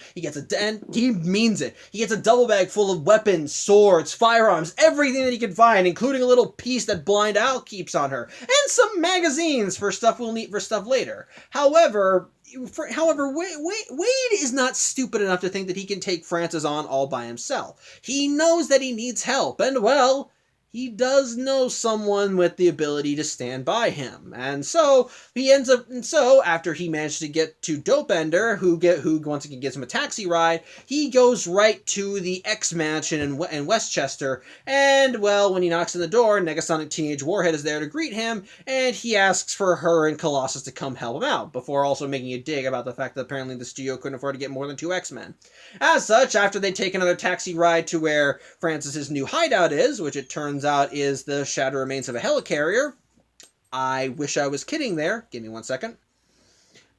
And he means it. He gets a duffel bag full of weapons, swords, firearms, everything that he can find, including a little piece that Blind Al keeps on her, and some magazines for stuff we'll need for stuff later. However, Wade is not stupid enough to think that he can take Francis on all by himself. He knows that he needs help, and, well, he does know someone with the ability to stand by him. And so after he managed to get to Dopender, who once again gives him a taxi ride, he goes right to the X Mansion in Westchester. And, well, when he knocks on the door, Negasonic Teenage Warhead is there to greet him, and he asks for her and Colossus to come help him out, before also making a dig about the fact that apparently the studio couldn't afford to get more than 2 X-Men. As such, after they take another taxi ride to where Francis's new hideout is, which it turns out is the shattered remains of a helicarrier. I wish I was kidding there. Give me 1 second.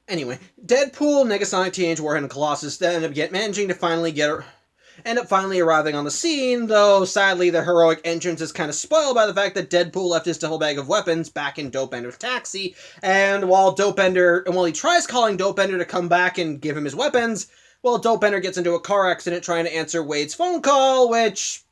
Anyway, Deadpool, Negasonic Teenage Warhead, and Colossus end up finally arriving on the scene, though sadly the heroic entrance is kind of spoiled by the fact that Deadpool left his duffel bag of weapons back in Dopender's taxi, and while he tries calling Dopender to come back and give him his weapons, well, Dopender gets into a car accident trying to answer Wade's phone call, which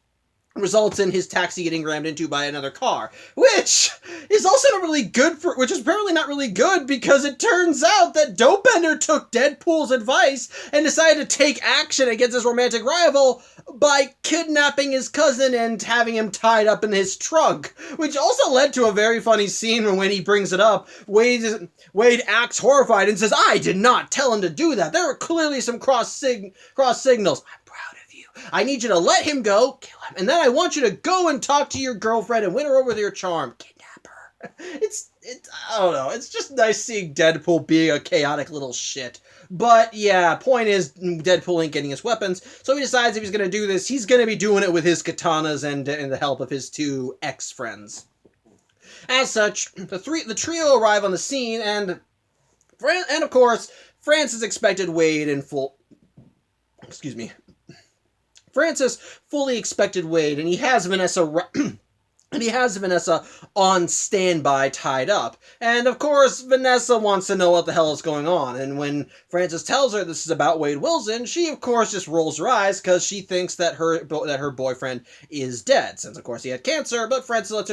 results in his taxi getting rammed into by another car, which is also not really good for, which is apparently not really good because it turns out that Dopebender took Deadpool's advice and decided to take action against his romantic rival by kidnapping his cousin and having him tied up in his trunk, which also led to a very funny scene when he brings it up. Wade acts horrified and says, "I did not tell him to do that. There were clearly some cross signals. I need you to let him go, kill him, and then I want you to go and talk to your girlfriend and win her over with your charm. Kidnap her." I don't know, it's just nice seeing Deadpool being a chaotic little shit. But yeah, point is, Deadpool ain't getting his weapons, so he decides if he's gonna do this, he's gonna be doing it with his katanas and the help of his two ex-friends. As such, the trio arrive on the scene, and of course, Francis expected Wade in full... Excuse me. Francis fully expected Wade, and he has Vanessa on standby, tied up. And of course, Vanessa wants to know what the hell is going on. And when Francis tells her this is about Wade Wilson, she of course just rolls her eyes because she thinks that her boyfriend is dead, since of course he had cancer. But Francis lets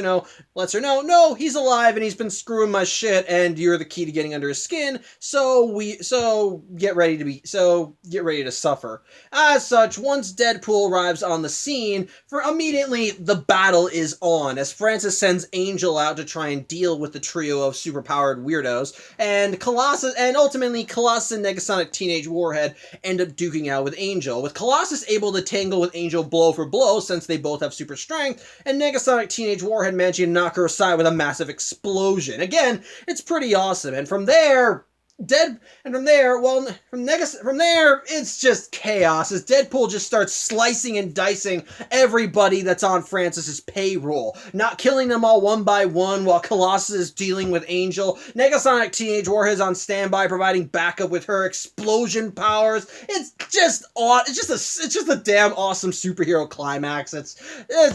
her know, no, he's alive and he's been screwing my shit, and you're the key to getting under his skin. So get ready to suffer. As such, once Deadpool arrives on the scene, immediately the battle is on, as Francis sends Angel out to try and deal with the trio of superpowered weirdos, and ultimately Colossus and Negasonic Teenage Warhead end up duking out with Angel, with Colossus able to tangle with Angel blow for blow since they both have super strength, and Negasonic Teenage Warhead managing to knock her aside with a massive explosion. Again, it's pretty awesome, and from there, it's just chaos as Deadpool just starts slicing and dicing everybody that's on Francis's payroll, not killing them all one by one while Colossus is dealing with Angel. Negasonic Teenage Warhead is on standby, providing backup with her explosion powers. It's just a damn awesome superhero climax. It's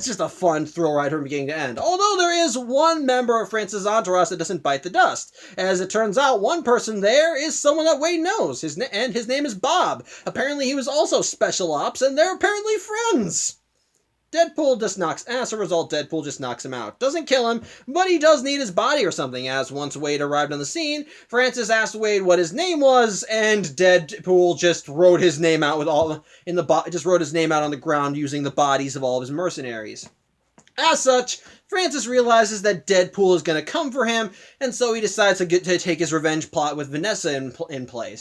just a fun thrill ride from beginning to end. Although there is one member of Francis' entourage that doesn't bite the dust, as it turns out one person there is someone that Wade knows, his name is Bob. Apparently he was also special ops, and they're apparently friends. As a result, Deadpool just knocks him out. Doesn't kill him, but he does need his body or something, as once Wade arrived on the scene, Francis asked Wade what his name was, and Deadpool just wrote his name out on the ground using the bodies of all of his mercenaries. As such, Francis realizes that Deadpool is going to come for him, and so he decides to take his revenge plot with Vanessa in play.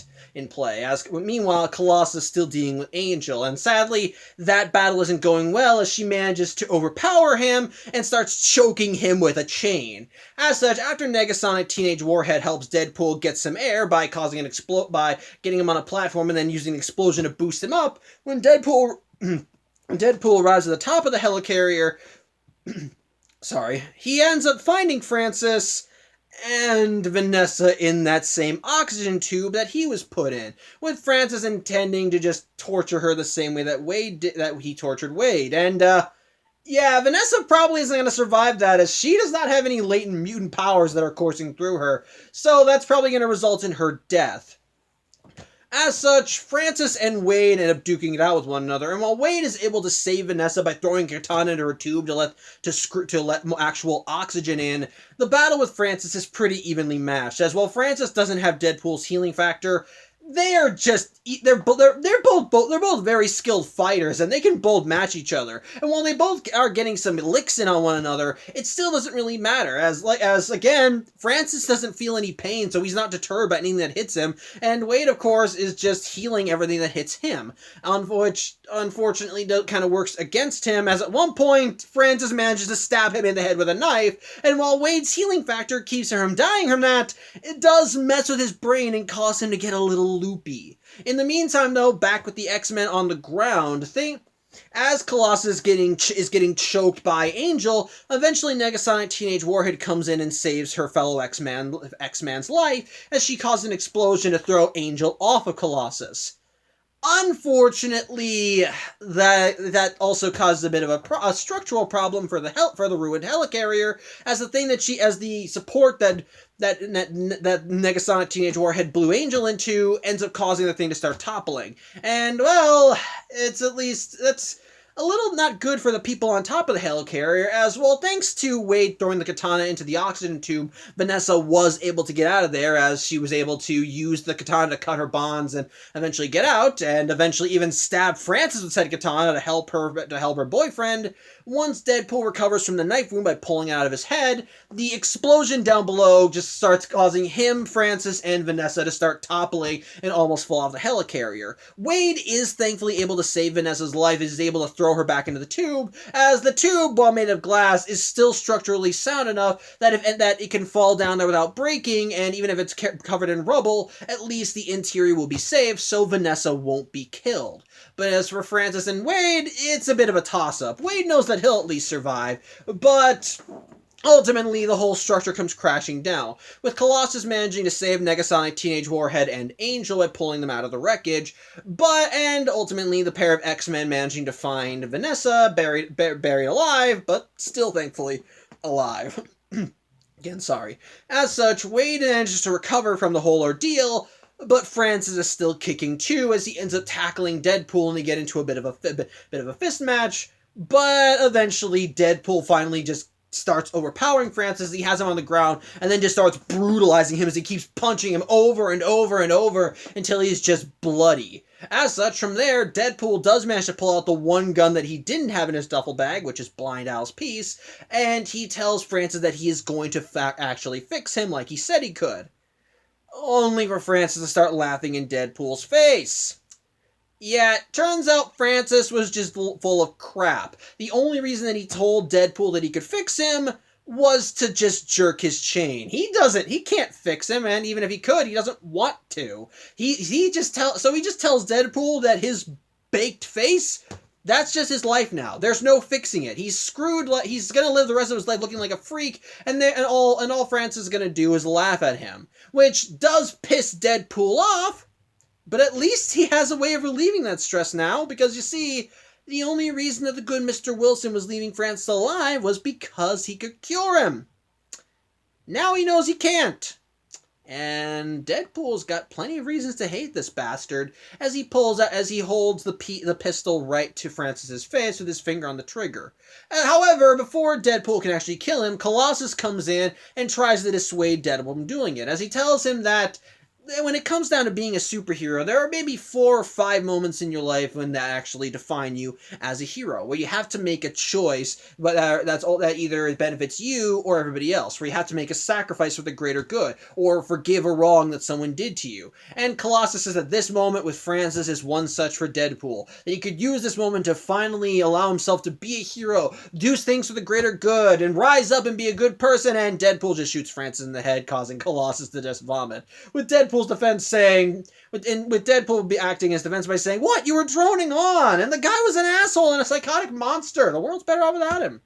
As meanwhile, Colossus is still dealing with Angel, and sadly, that battle isn't going well as she manages to overpower him and starts choking him with a chain. As such, after Negasonic Teenage Warhead helps Deadpool get some air by by getting him on a platform and then using an explosion to boost him up, when Deadpool arrives at the top of the helicarrier, he ends up finding Francis and Vanessa in that same oxygen tube that he was put in, with Francis intending to just torture her the same way that he tortured Wade. And Vanessa probably isn't going to survive that, as she does not have any latent mutant powers that are coursing through her, so that's probably going to result in her death. As such, Francis and Wade end up duking it out with one another, and while Wade is able to save Vanessa by throwing a katana into her tube to let actual oxygen in, the battle with Francis is pretty evenly matched, as while Francis doesn't have Deadpool's healing factor, they're both very skilled fighters, and they can both match each other. And while they both are getting some licks in on one another, it still doesn't really matter, as again, Francis doesn't feel any pain, so he's not deterred by anything that hits him, and Wade, of course, is just healing everything that hits him, which unfortunately kind of works against him, as at one point, Francis manages to stab him in the head with a knife, and while Wade's healing factor keeps him from dying from that, it does mess with his brain and cause him to get a little loopy. In the meantime, though, back with the X-Men on the ground, as Colossus is getting choked by Angel, eventually Negasonic Teenage Warhead comes in and saves her fellow X-Man's life, as she causes an explosion to throw Angel off of Colossus. Unfortunately, that also causes a bit of a structural problem for the ruined helicarrier, as the support that Negasonic Teenage Warhead blew Angel into ends up causing the thing to start toppling. And well, a little not good for the people on top of the helicarrier, as well, thanks to Wade throwing the katana into the oxygen tube, Vanessa was able to get out of there, as she was able to use the katana to cut her bonds and eventually get out, and eventually even stab Frances with said katana to help her boyfriend. Once Deadpool recovers from the knife wound by pulling it out of his head, the explosion down below just starts causing him, Frances, and Vanessa to start toppling and almost fall off the helicarrier. Wade is thankfully able to save Vanessa's life, as he's able to throw her back into the tube, as the tube, while made of glass, is still structurally sound enough that it can fall down there without breaking, and even if it's covered in rubble, at least the interior will be safe, so Vanessa won't be killed. But as for Frances and Wade, it's a bit of a toss-up. Wade knows that he'll at least survive, but ultimately, the whole structure comes crashing down, with Colossus managing to save Negasonic, Teenage Warhead, and Angel by pulling them out of the wreckage, and ultimately the pair of X-Men managing to find Vanessa, buried alive, but still thankfully alive. Again, sorry. As such, Wade manages to recover from the whole ordeal, but Francis is still kicking too, as he ends up tackling Deadpool and they get into a bit of a fist match, but eventually Deadpool finally just starts overpowering Francis. He has him on the ground and then just starts brutalizing him as he keeps punching him over and over and over until he's just bloody. As such, from there, Deadpool does manage to pull out the one gun that he didn't have in his duffel bag, which is Blind Al's piece, and he tells Francis that he is going to actually fix him like he said he could. Only for Francis to start laughing in Deadpool's face. Yeah, it turns out Francis was just full of crap. The only reason that he told Deadpool that he could fix him was to just jerk his chain. He can't fix him, and even if he could, he doesn't want to. He just tells Deadpool that his baked face, that's just his life now. There's no fixing it. He's screwed. He's gonna live the rest of his life looking like a freak, and all Francis is gonna do is laugh at him, which does piss Deadpool off. But at least he has a way of relieving that stress now, because you see, the only reason that the good Mr. Wilson was leaving Francis alive was because he could cure him. Now he knows he can't. And Deadpool's got plenty of reasons to hate this bastard, as he holds the pistol right to Francis's face with his finger on the trigger. However, before Deadpool can actually kill him, Colossus comes in and tries to dissuade Deadpool from doing it, as he tells him that when it comes down to being a superhero, there are maybe 4 or 5 moments in your life when that actually define you as a hero, where you have to make a choice, but that either benefits you or everybody else, where you have to make a sacrifice for the greater good, or forgive a wrong that someone did to you. And Colossus says that this moment with Francis is one such for Deadpool, that he could use this moment to finally allow himself to be a hero, do things for the greater good, and rise up and be a good person, and Deadpool just shoots Francis in the head, causing Colossus to just vomit. With Deadpool's defense saying, with Deadpool acting his defense by saying, "What? You were droning on, and the guy was an asshole and a psychotic monster. The world's better off without him."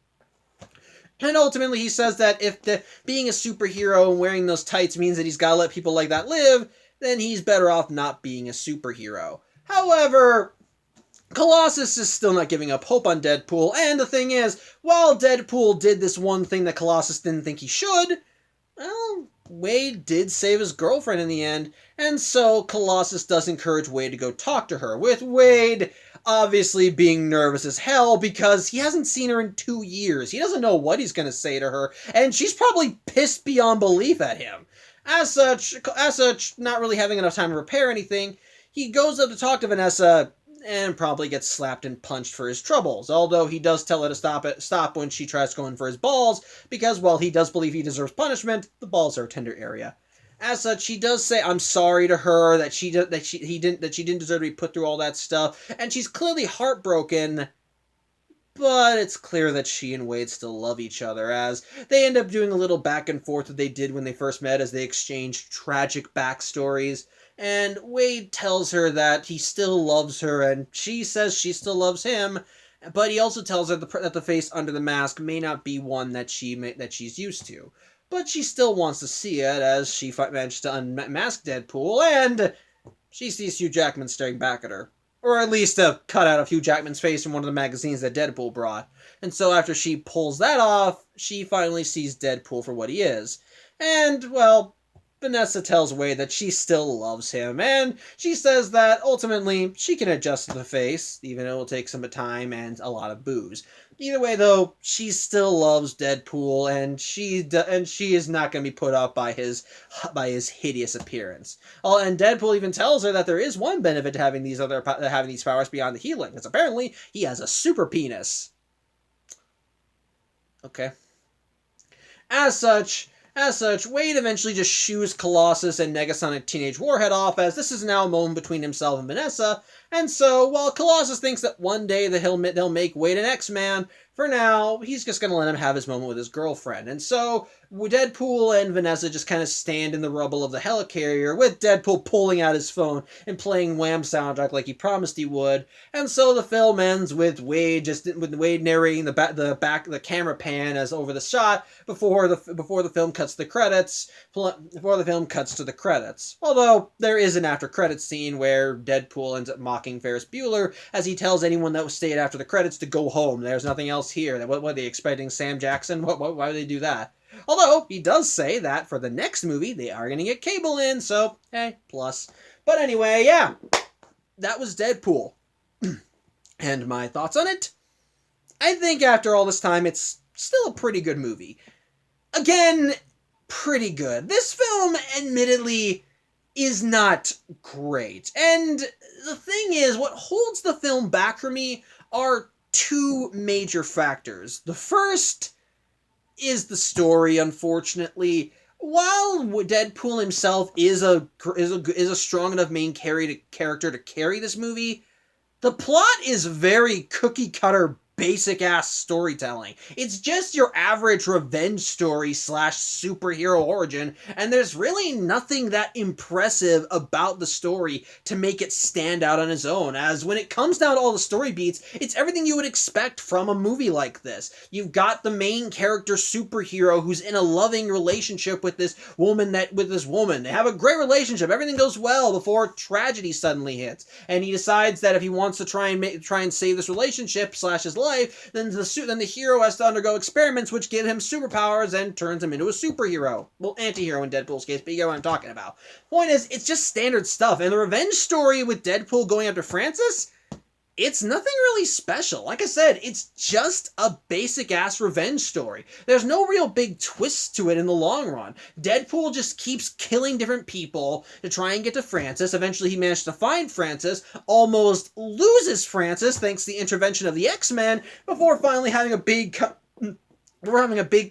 And ultimately he says that if being a superhero and wearing those tights means that he's got to let people like that live, then he's better off not being a superhero. However, Colossus is still not giving up hope on Deadpool, and the thing is, while Deadpool did this one thing that Colossus didn't think he should, well, Wade did save his girlfriend in the end, and so Colossus does encourage Wade to go talk to her, with Wade obviously being nervous as hell because he hasn't seen her in 2 years. He doesn't know what he's going to say to her, and she's probably pissed beyond belief at him. As such, not really having enough time to repair anything, he goes up to talk to Vanessa and probably gets slapped and punched for his troubles, although he does tell her to stop when she tries going for his balls, because while he does believe he deserves punishment, the balls are a tender area. As such, he does say I'm sorry to her, that she didn't deserve to be put through all that stuff, and she's clearly heartbroken, but it's clear that she and Wade still love each other, as they end up doing a little back and forth that they did when they first met, as they exchanged tragic backstories. And Wade tells her that he still loves her, and she says she still loves him, but he also tells her that the face under the mask may not be one that she's used to. But she still wants to see it, as she managed to unmask Deadpool, and she sees Hugh Jackman staring back at her. Or at least a cutout of Hugh Jackman's face from one of the magazines that Deadpool brought. And so after she pulls that off, she finally sees Deadpool for what he is. And, well, Vanessa tells Wade that she still loves him, and she says that ultimately she can adjust to the face, even though it will take some time and a lot of booze. Either way, though, she still loves Deadpool, and she is not going to be put off by his hideous appearance. Oh, and Deadpool even tells her that there is one benefit to having these powers beyond the healing, because apparently he has a super penis. Okay. As such, Wade eventually just shoos Colossus and Negasonic Teenage Warhead off, as this is now a moment between himself and Vanessa, and so, while Colossus thinks that one day that they'll make Wade an X-Man, for now, he's just going to let him have his moment with his girlfriend. And so, Deadpool and Vanessa just kind of stand in the rubble of the helicarrier, with Deadpool pulling out his phone and playing Wham soundtrack like he promised he would. And so the film ends with Wade narrating the camera pan as over the shot before the film cuts to the credits. Although there is an after credits scene where Deadpool ends up mocking Ferris Bueller as he tells anyone that stayed after the credits to go home. There's nothing else here. What are they expecting, Sam Jackson? Why would they do that? Although, he does say that for the next movie, they are going to get Cable in, so, hey, plus. But anyway, yeah, that was Deadpool. And my thoughts on it? I think after all this time, it's still a pretty good movie. Again, pretty good. This film, admittedly, is not great. And the thing is, what holds the film back for me are two major factors. The first is the story, unfortunately. While Deadpool himself is a strong enough main character to carry this movie, the plot is very cookie-cutter, basic-ass storytelling. It's just your average revenge story / superhero origin, and there's really nothing that impressive about the story to make it stand out on its own, as when it comes down to all the story beats, it's everything you would expect from a movie like this. You've got the main character superhero who's in a loving relationship with this woman. They have a great relationship, everything goes well before tragedy suddenly hits, and he decides that if he wants to try and save this relationship / his life, then the hero has to undergo experiments which give him superpowers and turns him into a superhero. Well, anti-hero in Deadpool's case, but you get what I'm talking about. Point is, it's just standard stuff, and the revenge story with Deadpool going after Francis, it's nothing really special. Like I said, it's just a basic-ass revenge story. There's no real big twists to it in the long run. Deadpool just keeps killing different people to try and get to Francis. Eventually, he managed to find Francis, almost loses Francis thanks to the intervention of the X-Men, before finally having a big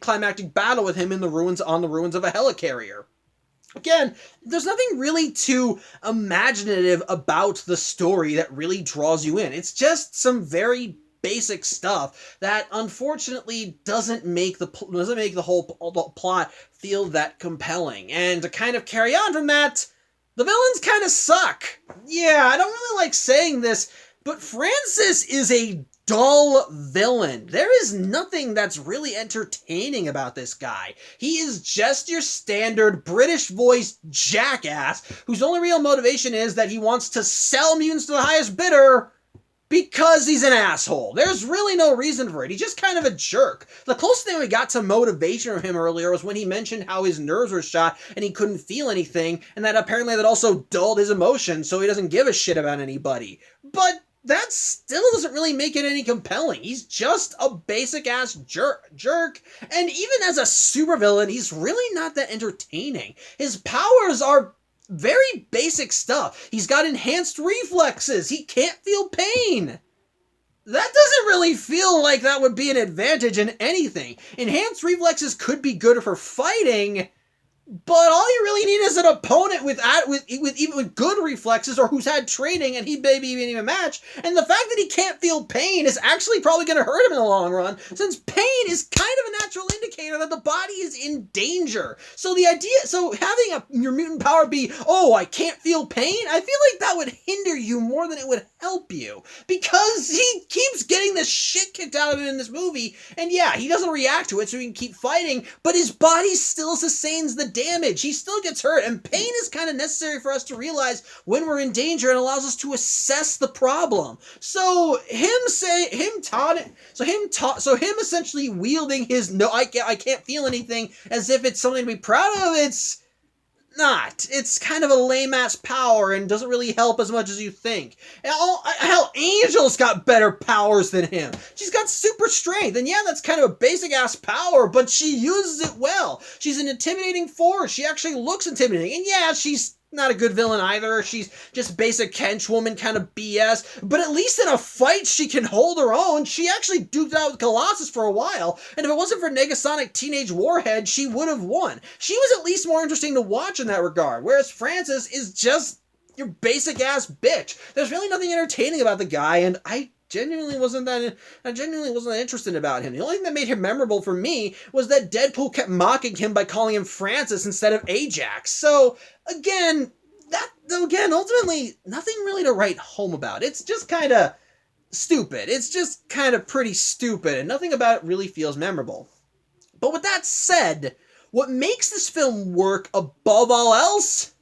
climactic battle with him on the ruins of a helicarrier. Again, there's nothing really too imaginative about the story that really draws you in. It's just some very basic stuff that unfortunately doesn't make the whole plot feel that compelling. And to kind of carry on from that, the villains kind of suck. Yeah, I don't really like saying this, but Francis is a dull villain. There is nothing that's really entertaining about this guy. He is just your standard British-voiced jackass whose only real motivation is that he wants to sell mutants to the highest bidder because he's an asshole. There's really no reason for it. He's just kind of a jerk. The closest thing we got to motivation from him earlier was when he mentioned how his nerves were shot and he couldn't feel anything, and that apparently that also dulled his emotions, so he doesn't give a shit about anybody. But that still doesn't really make it any compelling. He's just a basic-ass jerk. And even as a supervillain, he's really not that entertaining. His powers are very basic stuff. He's got enhanced reflexes. He can't feel pain. That doesn't really feel like that would be an advantage in anything. Enhanced reflexes could be good for fighting, but all you really need is an opponent with good reflexes or who's had training and he maybe even match. And the fact that he can't feel pain is actually probably going to hurt him in the long run, since pain is kind of a natural indicator that the body is in danger. So having your mutant power be, oh, I can't feel pain, I feel like that would hinder you more than it would help you, because he keeps getting the shit kicked out of him in this movie, and yeah, he doesn't react to it so he can keep fighting, but his body still sustains the damage. He still gets hurt, and pain is kind of necessary for us to realize when we're in danger and allows us to assess the problem. So him essentially wielding his I can't feel anything as if it's something to be proud of, it's not. It's kind of a lame-ass power and doesn't really help as much as you think. Hell, Angel's got better powers than him. She's got super strength, and yeah, that's kind of a basic-ass power, but she uses it well. She's an intimidating force. She actually looks intimidating, and yeah, she's not a good villain either. She's just basic henchwoman kind of BS. But at least in a fight, she can hold her own. She actually duked out with Colossus for a while. And if it wasn't for Negasonic Teenage Warhead, she would have won. She was at least more interesting to watch in that regard. Whereas Francis is just your basic ass bitch. There's really nothing entertaining about the guy, and I genuinely wasn't that interested about him. The only thing that made him memorable for me was that Deadpool kept mocking him by calling him Francis instead of Ajax. So again, ultimately nothing really to write home about. It's just kind of stupid. It's just kind of pretty stupid, and nothing about it really feels memorable. But with that said, what makes this film work above all else,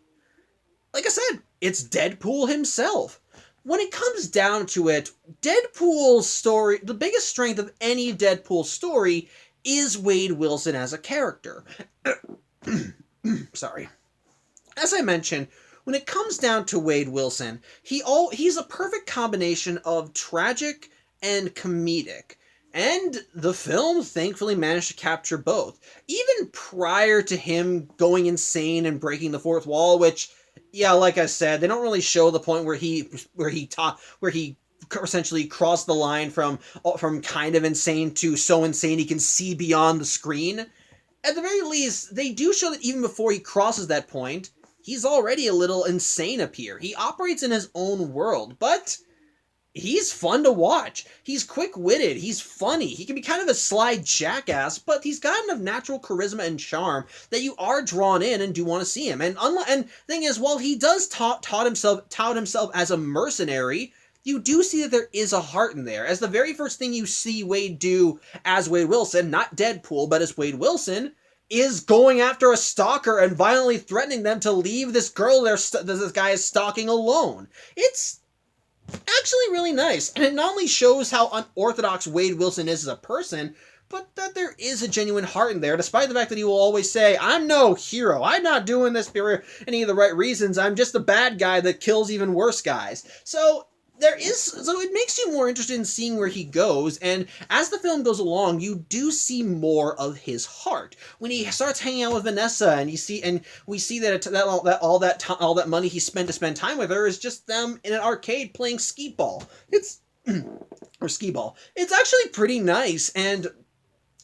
like I said, it's Deadpool himself. When it comes down to it, Deadpool's story, the biggest strength of any Deadpool story is Wade Wilson as a character. Sorry. As I mentioned, when it comes down to Wade Wilson, he's a perfect combination of tragic and comedic. And the film thankfully managed to capture both. Even prior to him going insane and breaking the fourth wall, which, yeah, like I said, they don't really show the point where he essentially crossed the line from kind of insane to so insane he can see beyond the screen. At the very least, they do show that even before he crosses that point, he's already a little insane up here. He operates in his own world, but he's fun to watch. He's quick-witted. He's funny. He can be kind of a sly jackass, but he's got enough natural charisma and charm that you are drawn in and do want to see him. And the thing is, while he does tout himself as a mercenary, you do see that there is a heart in there. As the very first thing you see Wade do as Wade Wilson, not Deadpool, but as Wade Wilson, is going after a stalker and violently threatening them to leave this girl this guy is stalking alone. It's actually really nice, and it not only shows how unorthodox Wade Wilson is as a person, but that there is a genuine heart in there, despite the fact that he will always say, I'm no hero, I'm not doing this for any of the right reasons, I'm just a bad guy that kills even worse guys. So it makes you more interested in seeing where he goes, and as the film goes along, you do see more of his heart. When he starts hanging out with Vanessa, and we see that all that money he spent to spend time with her is just them in an arcade playing skee-ball. Or skee-ball. It's actually pretty nice, and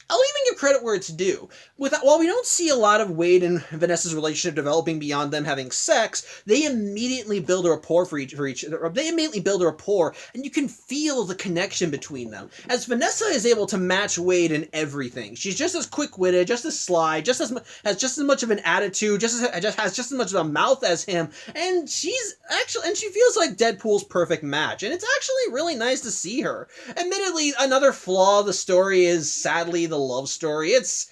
I'll even give credit where it's due. While we don't see a lot of Wade and Vanessa's relationship developing beyond them having sex, they immediately build a rapport They immediately build a rapport, and you can feel the connection between them. As Vanessa is able to match Wade in everything, she's just as quick-witted, just as sly, has just as much of an attitude, has just as much of a mouth as him, and she feels like Deadpool's perfect match. And it's actually really nice to see her. Admittedly, another flaw of the story is sadly the love story. It's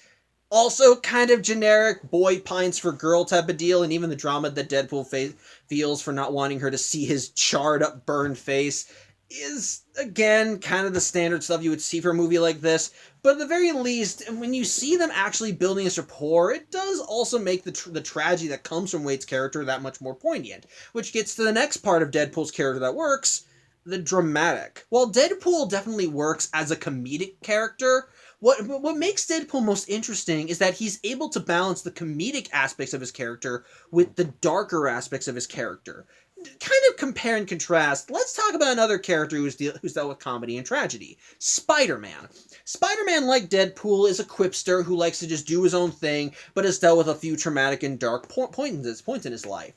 also kind of generic boy pines for girl type of deal, and even the drama that Deadpool feels for not wanting her to see his charred up burned face is again kind of the standard stuff you would see for a movie like this. But at the very least, when you see them actually building this rapport, it does also make the tragedy that comes from Wade's character that much more poignant, which gets to the next part of Deadpool's character that works: the dramatic. While Deadpool definitely works as a comedic character, what makes Deadpool most interesting is that he's able to balance the comedic aspects of his character with the darker aspects of his character. Kind of compare and contrast, let's talk about another character who's dealt with comedy and tragedy: Spider-Man. Spider-Man, like Deadpool, is a quipster who likes to just do his own thing, but has dealt with a few traumatic and dark points in his life.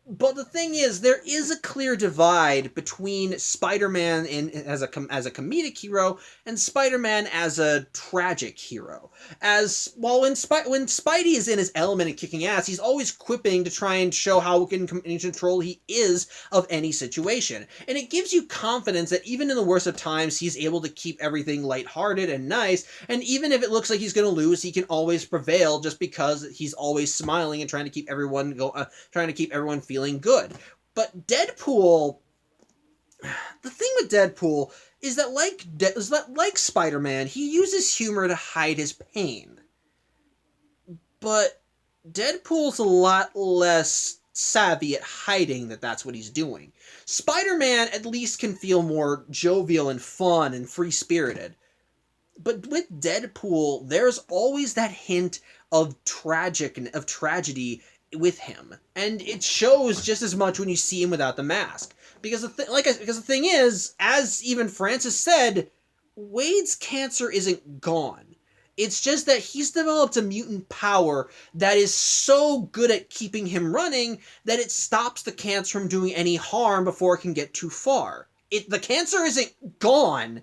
But the thing is, there is a clear divide between Spider-Man as a comedic hero and Spider-Man as a tragic hero. When Spidey is in his element and kicking ass, he's always quipping to try and show how in control he is of any situation. And it gives you confidence that even in the worst of times, he's able to keep everything lighthearted and nice, and even if it looks like he's going to lose, he can always prevail just because he's always smiling and trying to keep everyone feeling good. But Deadpool, the thing with Deadpool is that like Spider-Man, he uses humor to hide his pain. But Deadpool's a lot less savvy at hiding that that's what he's doing. Spider-Man at least can feel more jovial and fun and free-spirited. But with Deadpool, there's always that hint of tragedy with him, and it shows just as much when you see him without the mask. Because because the thing is, as even Francis said, Wade's cancer isn't gone. It's just that he's developed a mutant power that is so good at keeping him running that it stops the cancer from doing any harm before it can get too far. The cancer isn't gone.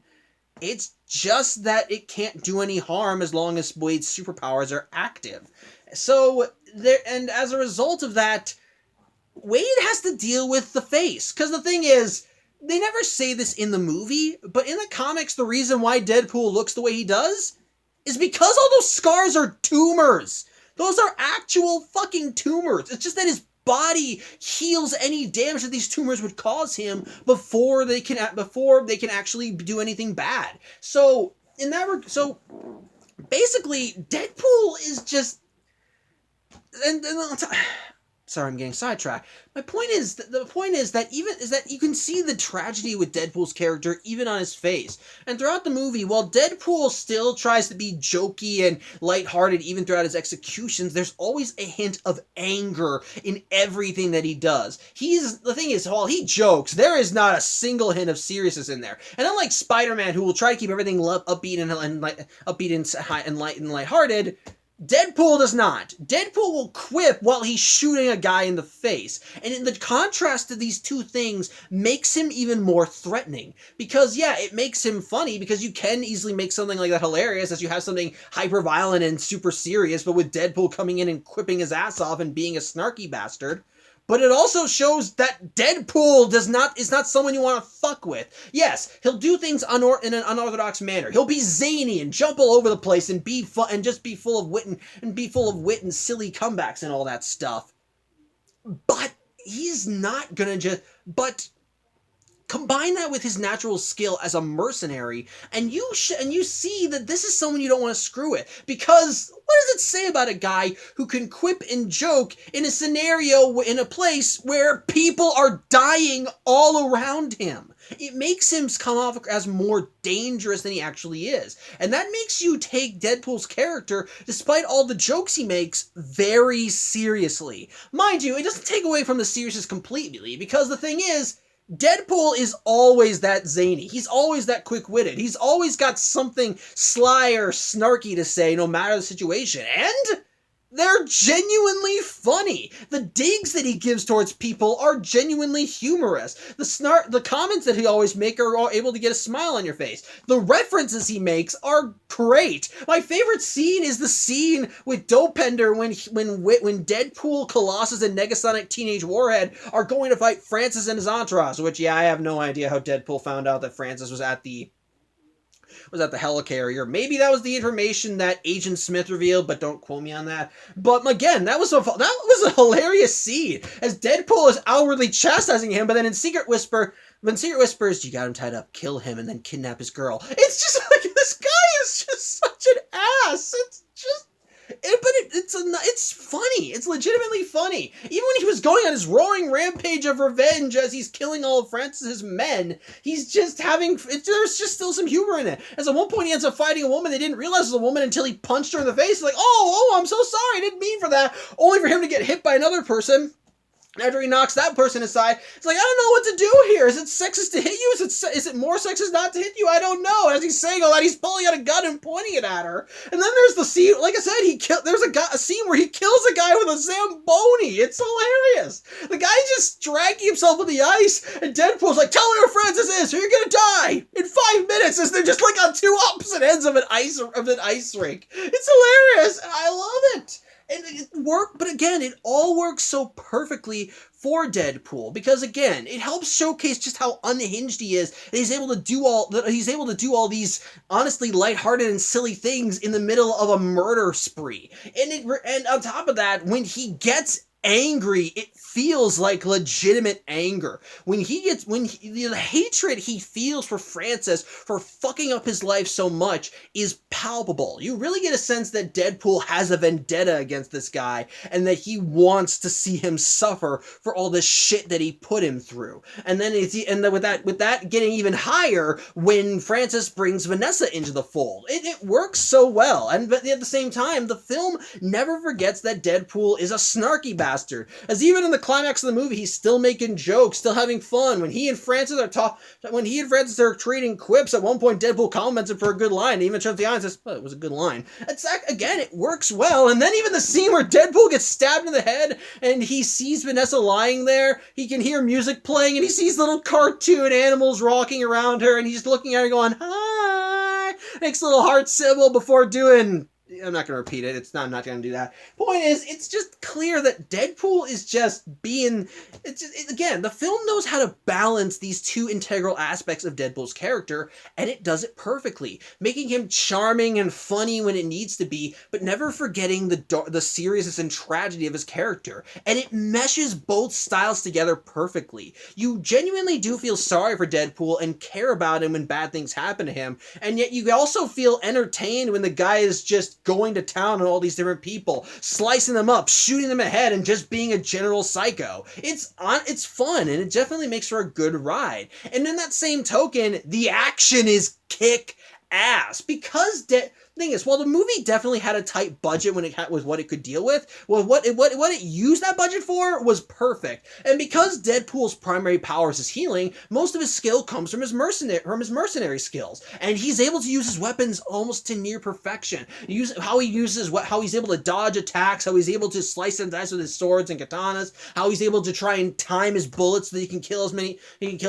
It's just that it can't do any harm as long as Wade's superpowers are active. And as a result of that, Wade has to deal with the face. Because the thing is, they never say this in the movie, but in the comics, the reason why Deadpool looks the way he does is because all those scars are tumors. Those are actual fucking tumors. It's just that his body heals any damage that these tumors would cause him before they can actually do anything bad. So basically, Deadpool is just sorry, I'm getting sidetracked. The point is that you can see the tragedy with Deadpool's character even on his face. And throughout the movie, while Deadpool still tries to be jokey and lighthearted even throughout his executions, there's always a hint of anger in everything that he does. The thing is, while he jokes, there is not a single hint of seriousness in there. And unlike Spider-Man, who will try to keep everything upbeat and lighthearted, Deadpool does not. Deadpool will quip while he's shooting a guy in the face. And in the contrast to these two things makes him even more threatening. Because, yeah, it makes him funny, because you can easily make something like that hilarious as you have something hyper-violent and super serious, but with Deadpool coming in and quipping his ass off and being a snarky bastard. But it also shows that Deadpool is not someone you want to fuck with. Yes, he'll do things in an unorthodox manner. He'll be zany and jump all over the place and be fun and just be full of wit and silly comebacks and all that stuff. But he's not gonna combine that with his natural skill as a mercenary, and you see that this is someone you don't want to screw with. Because what does it say about a guy who can quip and joke in a scenario, in a place where people are dying all around him? It makes him come off as more dangerous than he actually is. And that makes you take Deadpool's character, despite all the jokes he makes, very seriously. Mind you, it doesn't take away from the seriousness completely, because the thing is, Deadpool is always that zany. He's always that quick-witted. He's always got something sly or snarky to say, no matter the situation. And they're genuinely funny. The digs that he gives towards people are genuinely humorous. The comments that he always makes are all able to get a smile on your face. The references he makes are great. My favorite scene is the scene with Dopender when Deadpool, Colossus, and Negasonic Teenage Warhead are going to fight Francis and his entourage, which, yeah, I have no idea how Deadpool found out that Francis was at the helicarrier. Maybe that was the information that Agent Smith revealed, but don't quote me on that. But again, that was a hilarious scene, as Deadpool is outwardly chastising him, but then in Secret Whispers, you got him tied up, kill him, and then kidnap his girl. It's just like, this guy is just such an ass. It's just... It's funny. It's legitimately funny. Even when he was going on his roaring rampage of revenge as he's killing all of Francis's men, he's just there's just still some humor in it. As at one point he ends up fighting a woman they didn't realize was a woman until he punched her in the face. He's like, oh, I'm so sorry, I didn't mean for that. Only for him to get hit by another person. After he knocks that person aside, it's like, I don't know what to do here. Is it sexist to hit you? Is it more sexist not to hit you? I don't know. As he's saying all that, he's pulling out a gun and pointing it at her. And then there's the scene, like I said, there's a scene where he kills a guy with a Zamboni. It's hilarious. The guy just dragging himself on the ice, and Deadpool's like, tell me where Francis is, or you're gonna die in 5 minutes, as they're just like on two opposite ends of an ice rink. It's hilarious, and I love it. And it worked, but again, it all works so perfectly for Deadpool, because again, it helps showcase just how unhinged he is. That he's able to do all these honestly lighthearted and silly things in the middle of a murder spree. And on top of that, when he gets angry, it feels like legitimate anger. The hatred he feels for Francis for fucking up his life so much is palpable. You really get a sense that Deadpool has a vendetta against this guy and that he wants to see him suffer for all the shit that he put him through. And then with that getting even higher when Francis brings Vanessa into the fold. It works so well. But at the same time, the film never forgets that Deadpool is a snarky bastard. As even in the climax of the movie, he's still making jokes, still having fun. When he and Francis are trading quips, at one point Deadpool compliments him for a good line. And even turns the eye and says, "Oh, it was a good line." Again, it works well. And then even the scene where Deadpool gets stabbed in the head and he sees Vanessa lying there, he can hear music playing and he sees little cartoon animals rocking around her and he's looking at her going, "Hi!" Makes a little heart symbol before doing... I'm not going to repeat it. I'm not going to do that. Point is, it's just clear that Deadpool is just being... Again, the film knows how to balance these two integral aspects of Deadpool's character, and it does it perfectly, making him charming and funny when it needs to be, but never forgetting the seriousness and tragedy of his character. And it meshes both styles together perfectly. You genuinely do feel sorry for Deadpool and care about him when bad things happen to him, and yet you also feel entertained when the guy is just going to town on all these different people, slicing them up, shooting them ahead, and just being a general psycho. It's fun, and it definitely makes for a good ride. And in that same token, the action is kick ass because thing is, while the movie definitely had a tight budget when it was what it could deal with, well, what it used that budget for was perfect. And because Deadpool's primary powers is healing, most of his skill comes from his mercenary skills, and he's able to use his weapons almost to near perfection. How he's able to dodge attacks, how he's able to slice and dice with his swords and katanas, how he's able to try and time his bullets so that he can kill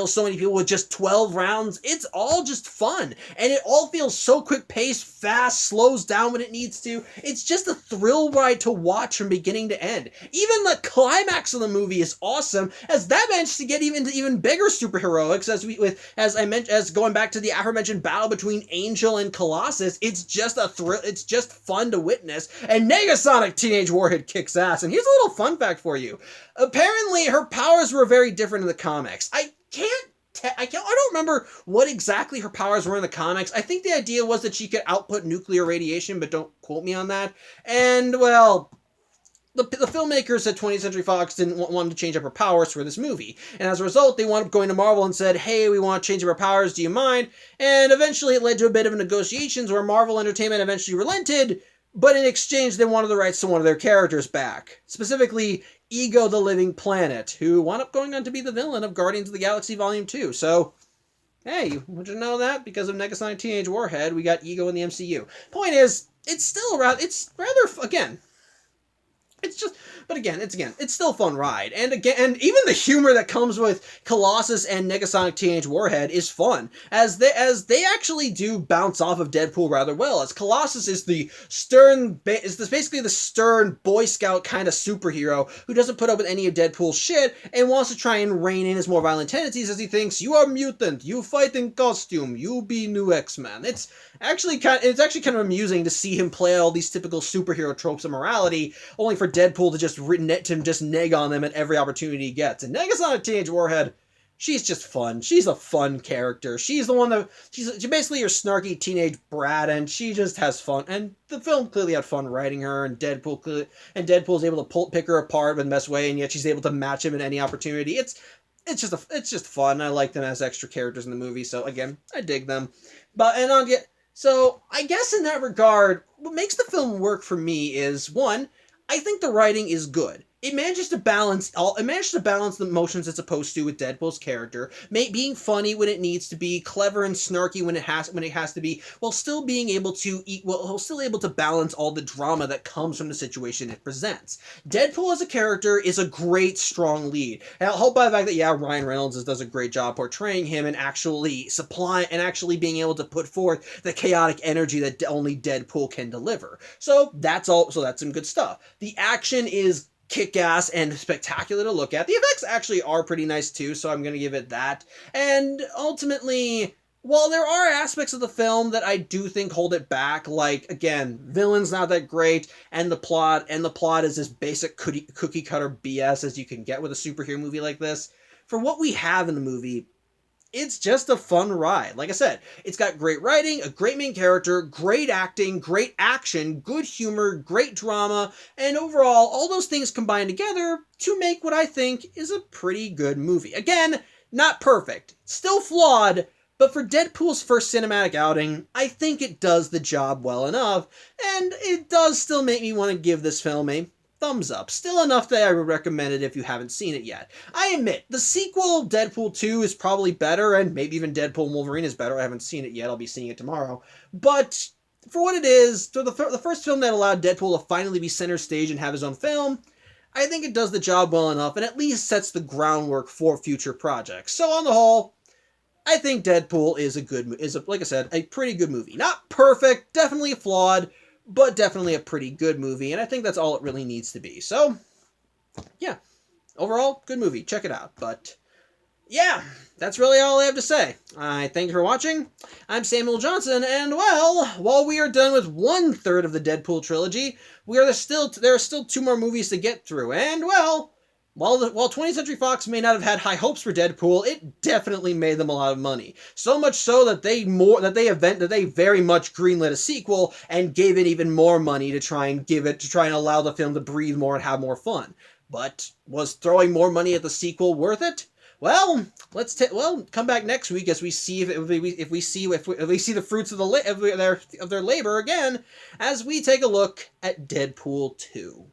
so many people with just 12 rounds. It's all just fun, and it all feels so quick paced, fast, slows down when it needs to. It's just a thrill ride to watch from beginning to end. Even the climax of the movie is awesome, as that managed to get even bigger superheroics. As going back to the aforementioned battle between Angel and Colossus, it's just a thrill. It's just fun to witness. And Negasonic Teenage Warhead kicks ass. And here's a little fun fact for you. Apparently, her powers were very different in the comics. I don't remember what exactly her powers were in the comics. I think the idea was that she could output nuclear radiation, but don't quote me on that. And, well, the filmmakers at 20th Century Fox didn't want to change up her powers for this movie. And as a result, they wound up going to Marvel and said, "Hey, we want to change up our powers, do you mind?" And eventually it led to a bit of negotiations where Marvel Entertainment eventually relented, but in exchange they wanted the rights to one of their characters back. Specifically, Ego the Living Planet, who wound up going on to be the villain of Guardians of the Galaxy Volume 2. So, hey, would you know that? Because of Negasonic Teenage Warhead, we got Ego in the MCU. Point is, it's still a fun ride. And even the humor that comes with Colossus and Negasonic Teenage Warhead is fun, as they actually do bounce off of Deadpool rather well, as Colossus is basically the stern Boy Scout kind of superhero who doesn't put up with any of Deadpool's shit and wants to try and rein in his more violent tendencies, as he thinks, "You are mutant, you fight in costume, you be new X-Men." It's actually kind of amusing to see him play all these typical superhero tropes of morality, only for Deadpool to just neg on them at every opportunity he gets. And Negasonic Teenage Warhead, she's just fun. She's a fun character. She's the one she's basically your snarky teenage brat, and she just has fun. And the film clearly had fun writing her, and Deadpool's able to pick her apart in the best way, and yet she's able to match him in any opportunity. It's just fun. I like them as extra characters in the movie, so again, I dig them. So I guess in that regard, what makes the film work for me is, one, I think the writing is good. It manages to balance the emotions it's supposed to with Deadpool's character, being funny when it needs to be, clever and snarky when it has to be, while still being able to balance all the drama that comes from the situation it presents. Deadpool as a character is a great, strong lead, and I'll help by the fact that Ryan Reynolds does a great job portraying him and actually being able to put forth the chaotic energy that only Deadpool can deliver. So that's some good stuff. The action is kick-ass and spectacular to look at. The effects actually are pretty nice too, so I'm going to give it that. And ultimately, While there are aspects of the film that I do think hold it back, like, again, villain's not that great, and the plot is as basic cookie cutter BS as you can get with a superhero movie like this. For what we have in the movie, it's just a fun ride. Like I said, it's got great writing, a great main character, great acting, great action, good humor, great drama, and overall, all those things combined together to make what I think is a pretty good movie. Again, not perfect, still flawed, but for Deadpool's first cinematic outing, I think it does the job well enough, and it does still make me want to give this film a thumbs up. Still enough that I would recommend it if you haven't seen it yet. I admit, the sequel, Deadpool 2, is probably better, and maybe even Deadpool and Wolverine is better. I haven't seen it yet. I'll be seeing it tomorrow. But for what it is, for the first film that allowed Deadpool to finally be center stage and have his own film, I think it does the job well enough and at least sets the groundwork for future projects. So on the whole, I think Deadpool like I said, a pretty good movie. Not perfect, definitely flawed, but definitely a pretty good movie, and I think that's all it really needs to be. So, yeah, overall, good movie. Check it out. But, yeah, that's really all I have to say. I thank you for watching. I'm Samuel Johnson, and, well, while we are done with 1/3 of the Deadpool trilogy, there are still 2 more movies to get through, and, well, while 20th Century Fox may not have had high hopes for Deadpool, it definitely made them a lot of money. So much so that they very much greenlit a sequel and gave it even more money to try and allow the film to breathe more and have more fun. But was throwing more money at the sequel worth it? Well, come back next week as we see if we see the fruits of their labor again as we take a look at Deadpool 2.